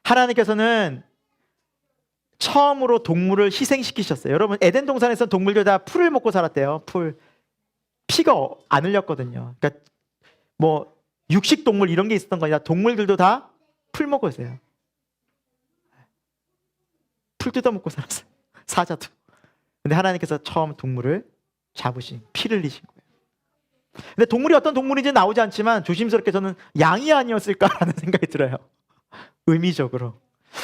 하나님께서는 처음으로 동물을 희생시키셨어요. 여러분, 에덴 동산에서 동물들 다 풀을 먹고 살았대요. 피가 안 흘렸거든요. 그러니까 뭐 육식 동물 이런 게 있었던 거 아니라 동물들도 다 풀 먹었어요. 풀 뜯어먹고 살았어요. 사자도. 근데 하나님께서 처음 동물을 잡으신, 피를 흘리신 거예요. 근데 동물이 어떤 동물인지 나오지 않지만 조심스럽게 저는 양이 아니었을까라는 생각이 들어요. 의미적으로.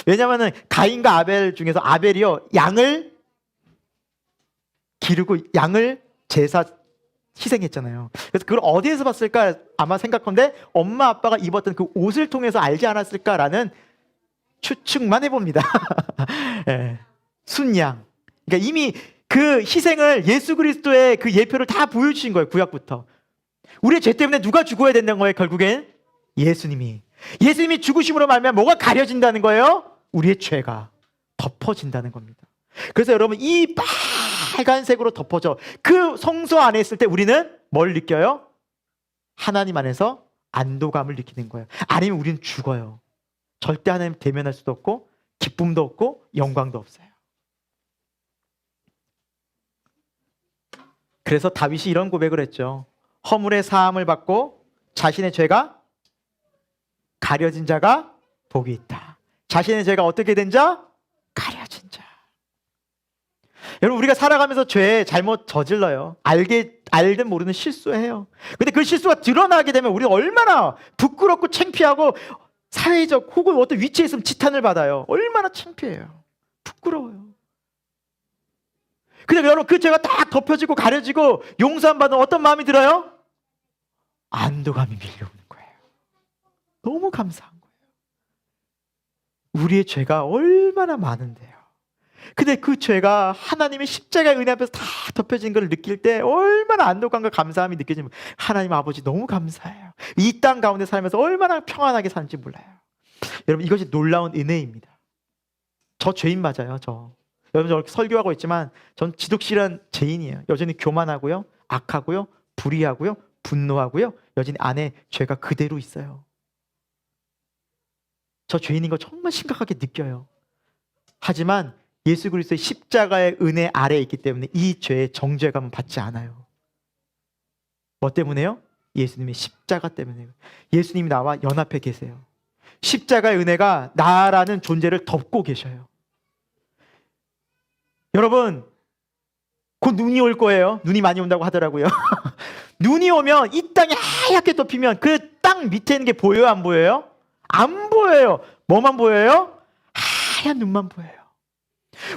왜냐하면 가인과 아벨 중에서 아벨이요, 양을 기르고 양을 제사 희생했잖아요. 그래서 그걸 어디에서 봤을까? 아마 생각컨대 엄마 아빠가 입었던 그 옷을 통해서 알지 않았을까라는 추측만 해봅니다. 네. 순양. 그러니까 이미 그 희생을 예수 그리스도의 그 예표를 다 보여주신 거예요. 구약부터. 우리의 죄 때문에 누가 죽어야 된다는 거예요. 결국엔 예수님이. 예수님이 죽으심으로 말미암아 뭐가 가려진다는 거예요? 우리의 죄가 덮어진다는 겁니다. 그래서 여러분, 이 빨간색으로 덮어져 그 성소 안에 있을 때 우리는 뭘 느껴요? 하나님 안에서 안도감을 느끼는 거예요. 아니면 우리는 죽어요. 절대 하나님 대면할 수도 없고 기쁨도 없고 영광도 없어요. 그래서 다윗이 이런 고백을 했죠. 허물의 사함을 받고 자신의 죄가 가려진 자가 복이 있다. 자신의 죄가 어떻게 된 자? 가려진 자. 여러분, 우리가 살아가면서 죄 잘못 저질러요. 알든 모르든 실수해요. 근데 그 실수가 드러나게 되면 우리 얼마나 부끄럽고 창피하고 사회적 혹은 어떤 위치에 있으면 지탄을 받아요. 얼마나 창피해요. 부끄러워요. 근데 여러분, 그 죄가 딱 덮여지고 가려지고 용서함 받는 어떤 마음이 들어요? 안도감이 밀려오는 거예요. 너무 감사한 거예요. 우리의 죄가 얼마나 많은데요. 근데 그 죄가 하나님의 십자가의 은혜 앞에서 다 덮여진 걸 느낄 때 얼마나 안도감과 감사함이 느껴지면 하나님 아버지 너무 감사해요. 이 땅 가운데 살면서 얼마나 평안하게 사는지 몰라요. 여러분, 이것이 놀라운 은혜입니다. 저 죄인 맞아요. 여러분, 저렇게 설교하고 있지만 전 지독실한 죄인이에요. 여전히 교만하고요, 악하고요, 불의하고요, 분노하고요, 여전히 안에 죄가 그대로 있어요. 저 죄인인 거 정말 심각하게 느껴요. 하지만 예수 그리스도의 십자가의 은혜 아래에 있기 때문에 이 죄의 정죄감은 받지 않아요. 뭐 때문에요? 예수님의 십자가 때문에. 예수님이 나와 연합해 계세요. 십자가의 은혜가 나라는 존재를 덮고 계셔요. 여러분, 곧 눈이 올 거예요. 눈이 많이 온다고 하더라고요. 눈이 오면 이 땅이 하얗게 덮이면 그 땅 밑에 있는 게 보여요, 안 보여요? 안 보여요. 뭐만 보여요? 하얀 눈만 보여요.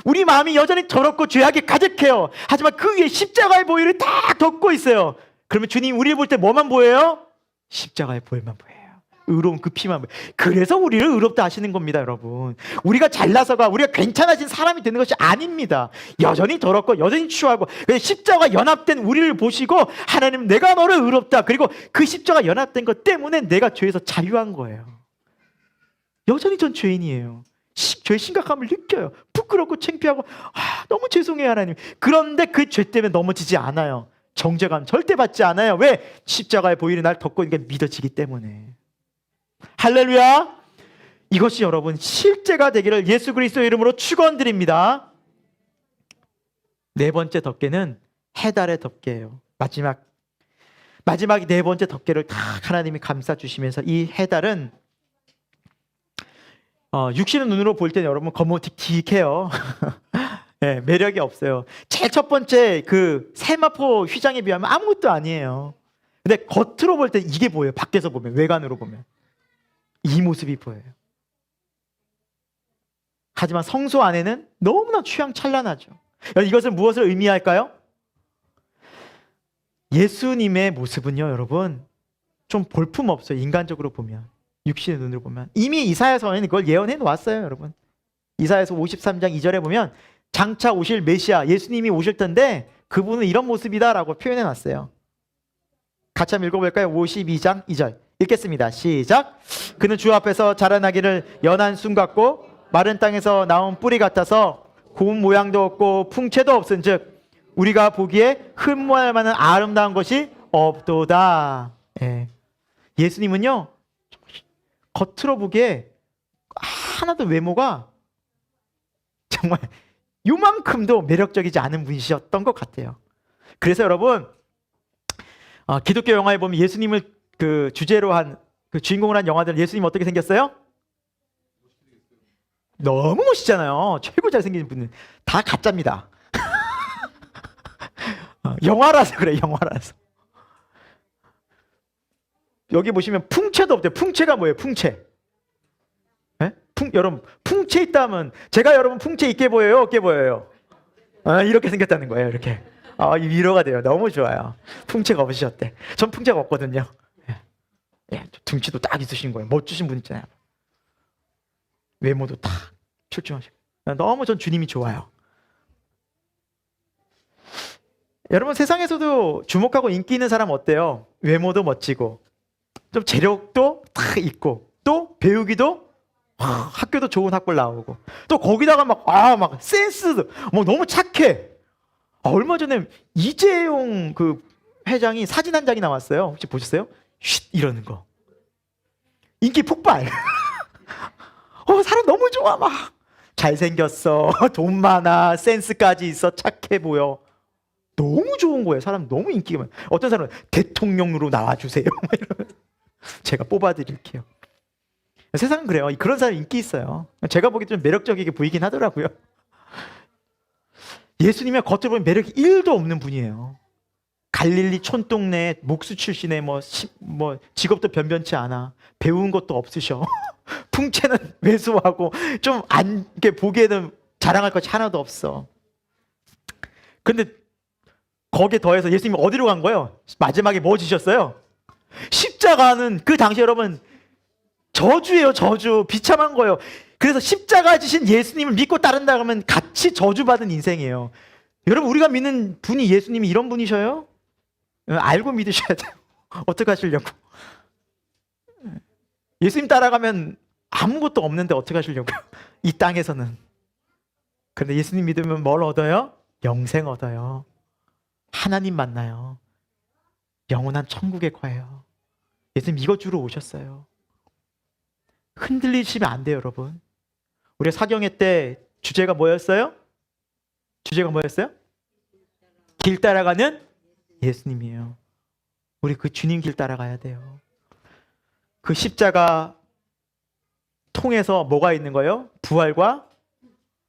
우리 마음이 여전히 더럽고 죄악이 가득해요. 하지만 그 위에 십자가의 보혈이 딱 덮고 있어요. 그러면 주님 우리를 볼 때 뭐만 보여요? 십자가의 보혈만 보여요. 의로운 그 피만 보여요. 그래서 우리를 의롭다 하시는 겁니다, 여러분. 우리가 잘나서가 우리가 괜찮아진 사람이 되는 것이 아닙니다. 여전히 더럽고 여전히 추하고 십자가 연합된 우리를 보시고 하나님 내가 너를 의롭다. 그리고 그 십자가 연합된 것 때문에 내가 죄에서 자유한 거예요. 여전히 전 죄인이에요. 죄의 심각함을 느껴요. 부끄럽고 창피하고 너무 죄송해요, 하나님. 그런데 그 죄 때문에 넘어지지 않아요. 정죄감 절대 받지 않아요. 왜? 십자가의 보혈이 날 덮고 있는 게 믿어지기 때문에. 할렐루야. 이것이 여러분 실제가 되기를 예수 그리스도의 이름으로 축원드립니다. 네 번째 덮개는 해달의 덮개예요. 마지막 네 번째 덮개를 다 하나님이 감싸주시면서 이 해달은 육신의 눈으로 볼 때는 여러분 거뭇틱틱해요. 네, 매력이 없어요. 제일 첫 번째 그 세마포 휘장에 비하면 아무것도 아니에요. 근데 겉으로 볼 때 이게 보여요. 밖에서 보면, 외관으로 보면 이 모습이 보여요. 하지만 성소 안에는 너무나 취향찬란하죠. 이것은 무엇을 의미할까요? 예수님의 모습은요, 여러분 좀 볼품없어요. 인간적으로 보면, 육신의 눈으로 보면. 이미 이사야서는 그걸 예언해 놓았어요, 여러분. 이사야서 53장 2절에 보면 장차 오실 메시아 예수님이 오실 텐데 그분은 이런 모습이다라고 표현해 놨어요. 같이 한번 읽어볼까요? 52장 2절 읽겠습니다. 시작. 그는 주 앞에서 자라나기를 연한 순 같고 마른 땅에서 나온 뿌리 같아서 고운 모양도 없고 풍채도 없은즉 우리가 보기에 흠모할 만한 아름다운 것이 없도다. 예. 예수님은요 겉으로 보기에 하나도 외모가 정말 요만큼도 매력적이지 않은 분이셨던 것 같아요. 그래서 여러분 기독교 영화에 보면 예수님을 그 주제로 한 그 주인공을 한 영화들 예수님 어떻게 생겼어요? 너무 멋있잖아요. 최고 잘생긴 분은 다 가짜입니다. 영화라서 그래, 영화라서. 여기 보시면 풍채도 없대요. 풍채가 뭐예요? 풍채. 네? 여러분 풍채 있다면 제가 여러분 풍채 있게 보여요? 없게 보여요? 이렇게 생겼다는 거예요. 이렇게. 위로가 돼요. 너무 좋아요. 풍채가 없으셨대. 전 풍채가 없거든요. 예, 등치도 딱 있으신 거예요. 멋지신 분 있잖아요. 외모도 딱 출중하시고. 너무 전 주님이 좋아요. 여러분 세상에서도 주목하고 인기 있는 사람 어때요? 외모도 멋지고 좀 재력도 딱 있고 또 배우기도 학교도 좋은 학벌 나오고 또 거기다가 막 센스도 너무 착해. 얼마 전에 이재용 그 회장이 사진 한 장이 나왔어요. 혹시 보셨어요? 쉿 이러는 거. 인기 폭발. 사람 너무 좋아. 막 잘생겼어. 돈 많아. 센스까지 있어. 착해 보여. 너무 좋은 거예요. 사람 너무 인기가 많아요. 어떤 사람은 대통령으로 나와주세요. 제가 뽑아드릴게요. 세상은 그래요. 그런 사람 인기 있어요. 제가 보기 좀 매력적이게 보이긴 하더라고요. 예수님의 겉으로 보면 매력이 1도 없는 분이에요. 갈릴리 촌동네 목수 출신의 뭐 직업도 변변치 않아. 배운 것도 없으셔. 풍채는 왜소하고 좀 안 보기에는 자랑할 것이 하나도 없어. 근데 거기에 더해서 예수님이 어디로 간 거예요? 마지막에 뭐 지셨어요? 십자가는 그 당시 여러분 저주예요. 저주. 비참한 거예요. 그래서 십자가 지신 예수님을 믿고 따른다 그러면 같이 저주받은 인생이에요. 여러분 우리가 믿는 분이 예수님이 이런 분이셔요? 알고 믿으셔야 돼요. 어떻게 하시려고? 예수님 따라가면 아무것도 없는데 어떻게 하시려고요? 이 땅에서는. 그런데 예수님 믿으면 뭘 얻어요? 영생 얻어요. 하나님 만나요. 영원한 천국에 가요. 예수님 이거 주러 오셨어요. 흔들리시면 안 돼요, 여러분. 우리가 사경회 때 주제가 뭐였어요? 주제가 뭐였어요? 길 따라가는 예수님이에요. 우리 그 주님 길 따라가야 돼요. 그 십자가 통해서 뭐가 있는 거예요? 부활과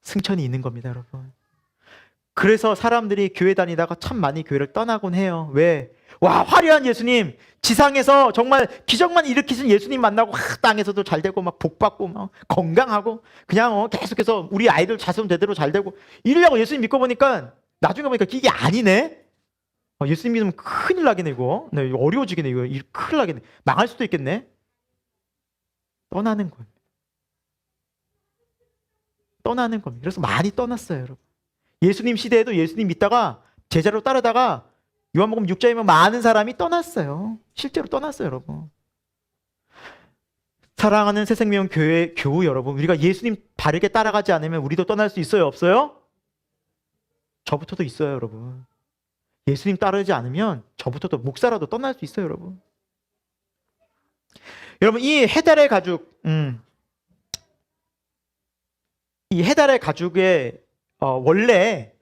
승천이 있는 겁니다, 여러분. 그래서 사람들이 교회 다니다가 참 많이 교회를 떠나곤 해요. 왜? 와, 화려한 예수님, 지상에서 정말 기적만 일으키신 예수님 만나고 땅에서도 잘 되고 막 복받고 막 건강하고 그냥 계속해서 우리 아이들 자손 대대로 잘 되고 이러려고 예수님 믿고 보니까 나중에 보니까 이게 아니네. 예수님 믿으면 큰일 나겠네 이거. 네, 이거 어려워지겠네 이거. 큰일 나겠네. 망할 수도 있겠네. 떠나는 거예요. 떠나는 겁니다. 그래서 많이 떠났어요, 여러분. 예수님 시대에도 예수님 믿다가 제자로 따르다가 요한복음 6장이면 많은 사람이 떠났어요. 실제로 떠났어요, 여러분. 사랑하는 새생명 교회 교우 여러분, 우리가 예수님 바르게 따라가지 않으면 우리도 떠날 수 있어요, 없어요? 저부터도 있어요, 여러분. 예수님 따르지 않으면 저부터도 목사라도 떠날 수 있어요, 여러분. 여러분, 이 해달의 가죽, 이 해달의 가죽의 원래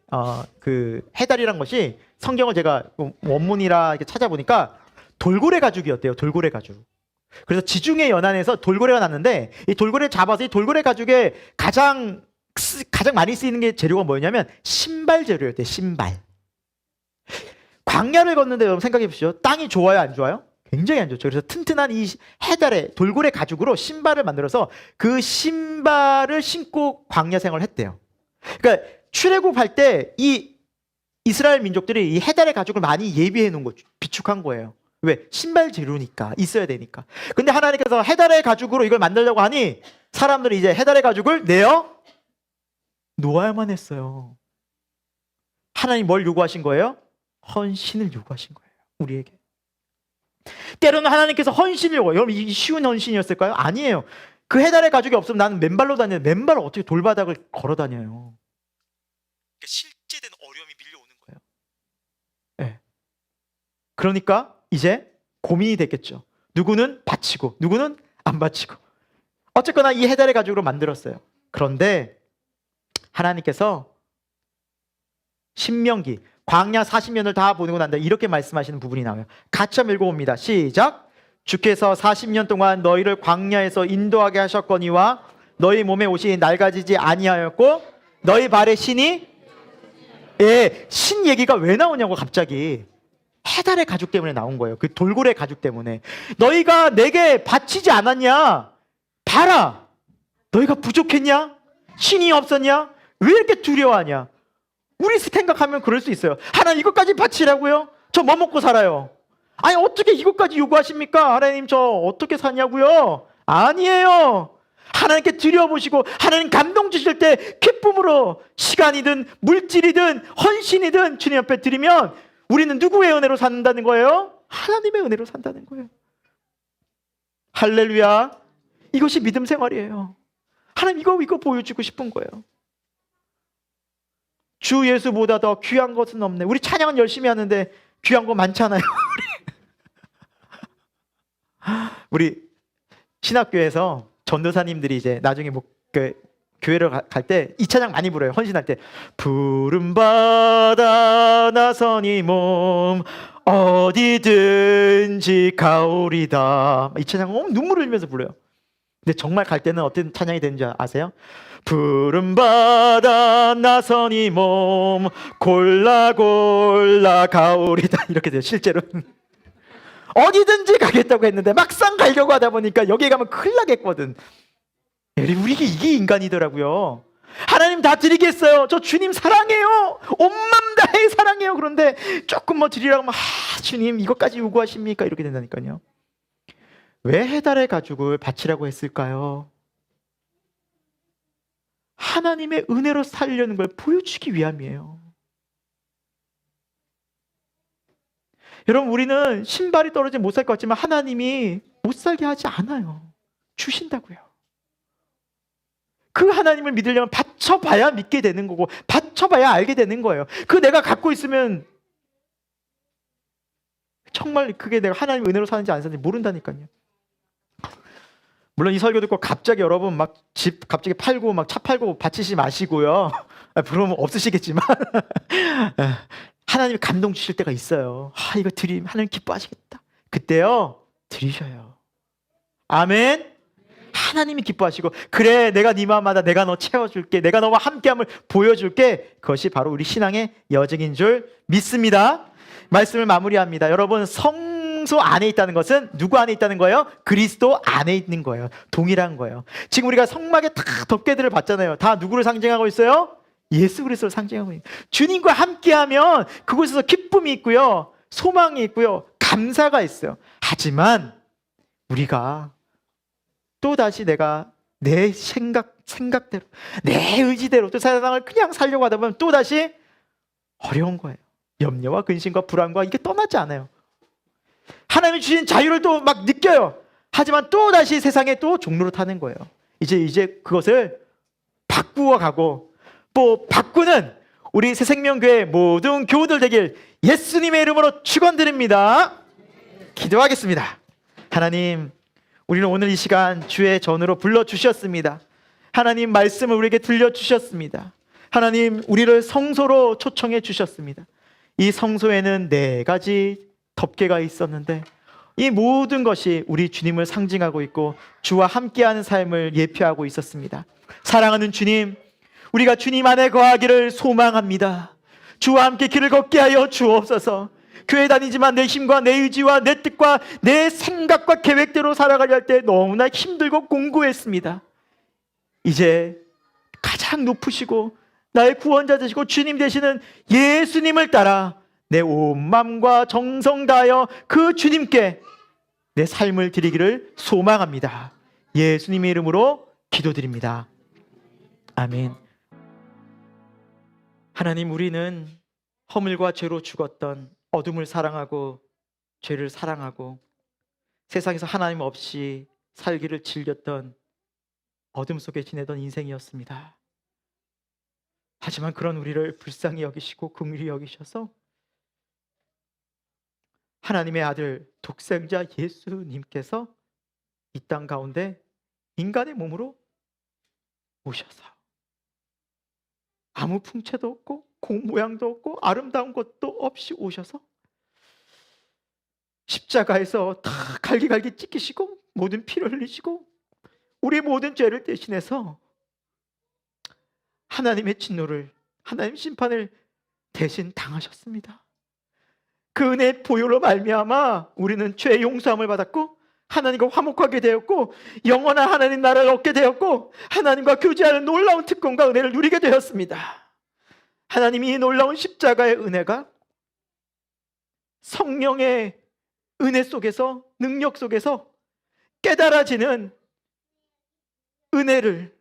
그 해달이란 것이 성경을 제가 원문이라 이렇게 찾아보니까 돌고래 가죽이었대요. 돌고래 가죽. 그래서 지중해 연안에서 돌고래가 났는데 이 돌고래를 잡아서 이 돌고래 가죽에 가장 많이 쓰이는 게 재료가 뭐였냐면 신발 재료였대요. 신발. 광야를 걷는데 여러분 생각해 보시죠. 땅이 좋아요, 안 좋아요? 굉장히 안 좋죠. 그래서 튼튼한 이 해달의 돌고래 가죽으로 신발을 만들어서 그 신발을 신고 광야 생활을 했대요. 그러니까 출애굽할 때 이 이스라엘 민족들이 이 해달의 가죽을 많이 예비해 놓은 거, 비축한 거예요. 왜? 신발 재료니까, 있어야 되니까. 근데 하나님께서 해달의 가죽으로 이걸 만들려고 하니 사람들이 이제 해달의 가죽을 내어 놓아야만 했어요. 하나님 뭘 요구하신 거예요? 헌신을 요구하신 거예요, 우리에게. 때로는 하나님께서 헌신을 요구해요. 여러분, 이 쉬운 헌신이었을까요? 아니에요. 그 해달의 가죽이 없으면 나는 맨발로 다니는데 맨발을 어떻게 돌바닥을 걸어 다녀요? 실제된 어려움이 밀려오는 거예요. 네. 그러니까 이제 고민이 됐겠죠. 누구는 바치고 누구는 안 바치고. 어쨌거나 이 해달의 가죽으로 만들었어요. 그런데 하나님께서 신명기 광야 40년을 다 보내고 난 다음에 이렇게 말씀하시는 부분이 나와요. 같이 한번 읽어봅니다. 시작. 주께서 40년 동안 너희를 광야에서 인도하게 하셨거니와 너희 몸에 옷이 낡아지지 아니하였고 너희 발에 신이 신 얘기가 왜 나오냐고 갑자기. 해달의 가죽 때문에 나온 거예요. 그 돌고래 가죽 때문에. 너희가 내게 바치지 않았냐? 봐라. 너희가 부족했냐? 신이 없었냐? 왜 이렇게 두려워하냐? 우리 생각하면 그럴 수 있어요. 하나님 이것까지 바치라고요? 저 뭐 먹고 살아요? 아니 어떻게 이것까지 요구하십니까? 하나님 저 어떻게 사냐고요? 아니에요. 하나님께 드려보시고 하나님 감동 주실 때 기쁨으로 시간이든 물질이든 헌신이든 주님 앞에 드리면 우리는 누구의 은혜로 산다는 거예요? 하나님의 은혜로 산다는 거예요. 할렐루야. 이것이 믿음 생활이에요. 하나님 이거 보여주고 싶은 거예요. 주 예수보다 더 귀한 것은 없네. 우리 찬양은 열심히 하는데 귀한 거 많잖아요. 우리 신학교에서 전도사님들이 이제 나중에 교회를 갈 때 이 찬양 많이 불러요. 헌신할 때 푸른 바다 나선이 몸 어디든지 가오리다. 이 찬양 눈물을 흘리면서 불러요. 근데 정말 갈 때는 어떤 찬양이 되는지 아세요? 푸른 바다 나선이 몸 골라 가오리다. 이렇게 돼요. 실제로 어디든지 가겠다고 했는데 막상 가려고 하다 보니까 여기 가면 큰일 나겠거든. 우리게 이게 인간이더라고요. 하나님 다 드리겠어요. 저 주님 사랑해요. 온 맘 다해 사랑해요. 그런데 조금 뭐 드리라고 하면 주님 이것까지 요구하십니까? 이렇게 된다니까요. 왜 해달의 가죽을 바치라고 했을까요? 하나님의 은혜로 살려는 걸 보여주기 위함이에요. 여러분 우리는 신발이 떨어지면 못 살 것 같지만 하나님이 못 살게 하지 않아요. 주신다고요. 그 하나님을 믿으려면 바쳐봐야 믿게 되는 거고 바쳐봐야 알게 되는 거예요. 그 내가 갖고 있으면 정말 그게 내가 하나님의 은혜로 사는지 안 사는지 모른다니까요. 물론 이 설교 듣고 갑자기 여러분 막 집 갑자기 팔고 막 차 팔고 바치지 마시고요. 부러움 없으시겠지만 하나님이 감동 주실 때가 있어요. 이거 드리면 하나님 기뻐하시겠다. 그때요 드리셔요. 아멘. 하나님이 기뻐하시고, 그래 내가 네 마음마다 내가 너 채워줄게, 내가 너와 함께함을 보여줄게. 그것이 바로 우리 신앙의 여정인 줄 믿습니다. 말씀을 마무리합니다. 여러분, 성소 안에 있다는 것은 누구 안에 있다는 거예요? 그리스도 안에 있는 거예요. 동일한 거예요. 지금 우리가 성막에 다 덮개들을 봤잖아요. 다 누구를 상징하고 있어요? 예수 그리스도를 상징하고 있는, 주님과 함께하면 그곳에서 기쁨이 있고요, 소망이 있고요, 감사가 있어요. 하지만 우리가 또다시 내가 내 생각대로, 내 의지대로 또 세상을 그냥 살려고 하다 보면 또다시 어려운 거예요. 염려와 근심과 불안과 이게 떠나지 않아요. 하나님이 주신 자유를 또 막 느껴요. 하지만 또다시 세상에 또 종로로 타는 거예요. 이제 그것을 바꾸어 가고, 또 바꾸는 우리 새생명교회 모든 교우들 되길 예수님의 이름으로 축원드립니다. 기도하겠습니다. 하나님, 우리는 오늘 이 시간 주의 전으로 불러주셨습니다. 하나님, 말씀을 우리에게 들려주셨습니다. 하나님, 우리를 성소로 초청해 주셨습니다. 이 성소에는 4가지 덮개가 있었는데 이 모든 것이 우리 주님을 상징하고 있고 주와 함께하는 삶을 예표하고 있었습니다. 사랑하는 주님, 우리가 주님 안에 거하기를 소망합니다. 주와 함께 길을 걷게 하여 주옵소서. 교회 다니지만 내 힘과 내 의지와 내 뜻과 내 생각과 계획대로 살아가려 할 때 너무나 힘들고 공고했습니다. 이제 가장 높으시고 나의 구원자 되시고 주님 되시는 예수님을 따라 내 온 마음과 정성 다하여 그 주님께 내 삶을 드리기를 소망합니다. 예수님의 이름으로 기도드립니다. 아멘. 하나님, 우리는 허물과 죄로 죽었던, 어둠을 사랑하고 죄를 사랑하고 세상에서 하나님 없이 살기를 즐겼던, 어둠 속에 지내던 인생이었습니다. 하지만 그런 우리를 불쌍히 여기시고 긍휼히 여기셔서 하나님의 아들 독생자 예수님께서 이 땅 가운데 인간의 몸으로 오셔서 아무 풍채도 없고 공 모양도 없고 아름다운 것도 없이 오셔서 십자가에서 다 갈기갈기 찢기시고 모든 피를 흘리시고 우리 모든 죄를 대신해서 하나님의 진노를, 하나님 심판을 대신 당하셨습니다. 그 은혜의 보혈로 말미암아 우리는 죄의 용서함을 받았고 하나님과 화목하게 되었고 영원한 하나님 나라를 얻게 되었고 하나님과 교제하는 놀라운 특권과 은혜를 누리게 되었습니다. 하나님이 이 놀라운 십자가의 은혜가 성령의 은혜 속에서, 능력 속에서 깨달아지는 은혜를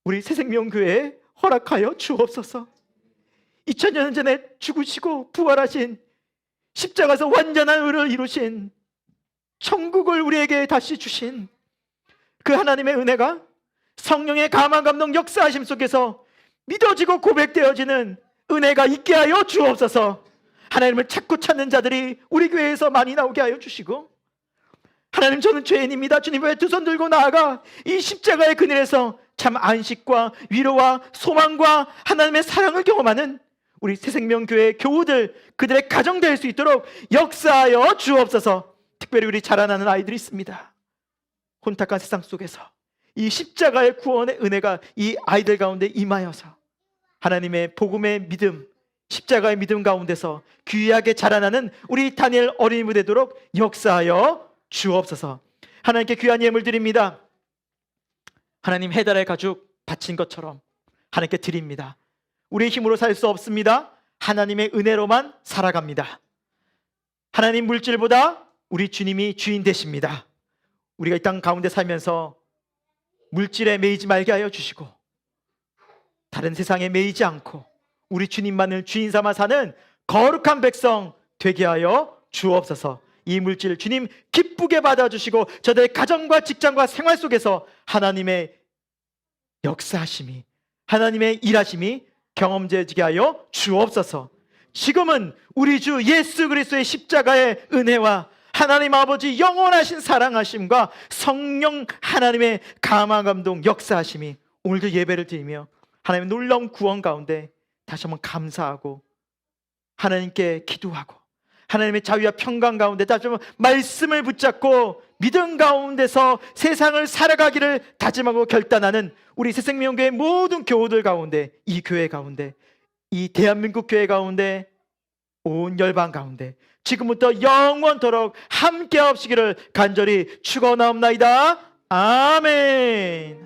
우리 새생명교회에 허락하여 주옵소서. 2000년 전에 죽으시고 부활하신 십자가에서 완전한 의를 이루신, 천국을 우리에게 다시 주신 그 하나님의 은혜가 성령의 감화 감동 역사하심 속에서 믿어지고 고백되어지는 은혜가 있게 하여 주옵소서. 하나님을 찾고 찾는 자들이 우리 교회에서 많이 나오게 하여 주시고, 하나님, 저는 죄인입니다. 주님 앞에 두 손 들고 나아가 이 십자가의 그늘에서 참 안식과 위로와 소망과 하나님의 사랑을 경험하는 우리 새생명교회 교우들, 그들의 가정 될 수 있도록 역사하여 주옵소서. 특별히 우리 자라나는 아이들이 있습니다. 혼탁한 세상 속에서 이 십자가의 구원의 은혜가 이 아이들 가운데 임하여서 하나님의 복음의 믿음, 십자가의 믿음 가운데서 귀하게 자라나는 우리 다니엘 어린이무 되도록 역사하여 주옵소서. 하나님께 귀한 예물 드립니다. 하나님, 해달의 가죽 바친 것처럼 하나님께 드립니다. 우리의 힘으로 살 수 없습니다. 하나님의 은혜로만 살아갑니다. 하나님, 물질보다 우리 주님이 주인 되십니다. 우리가 이 땅 가운데 살면서 물질에 매이지 말게 하여 주시고 다른 세상에 매이지 않고 우리 주님만을 주인 삼아 사는 거룩한 백성 되게 하여 주옵소서. 이 물질 주님 기쁘게 받아주시고 저들의 가정과 직장과 생활 속에서 하나님의 역사하심이, 하나님의 일하심이 경험되게 하여 주옵소서. 지금은 우리 주 예수 그리스도의 십자가의 은혜와 하나님 아버지 영원하신 사랑하심과 성령 하나님의 감화 감동 역사하심이 오늘도 예배를 드리며 하나님의 놀라운 구원 가운데 다시 한번 감사하고 하나님께 기도하고 하나님의 자유와 평강 가운데 다시 한번 말씀을 붙잡고 믿음 가운데서 세상을 살아가기를 다짐하고 결단하는 우리 새생명교회 모든 교우들 가운데, 이 교회 가운데, 이 대한민국 교회 가운데, 온 열방 가운데 지금부터 영원토록 함께 하시기를 간절히 축원하옵나이다. 아멘.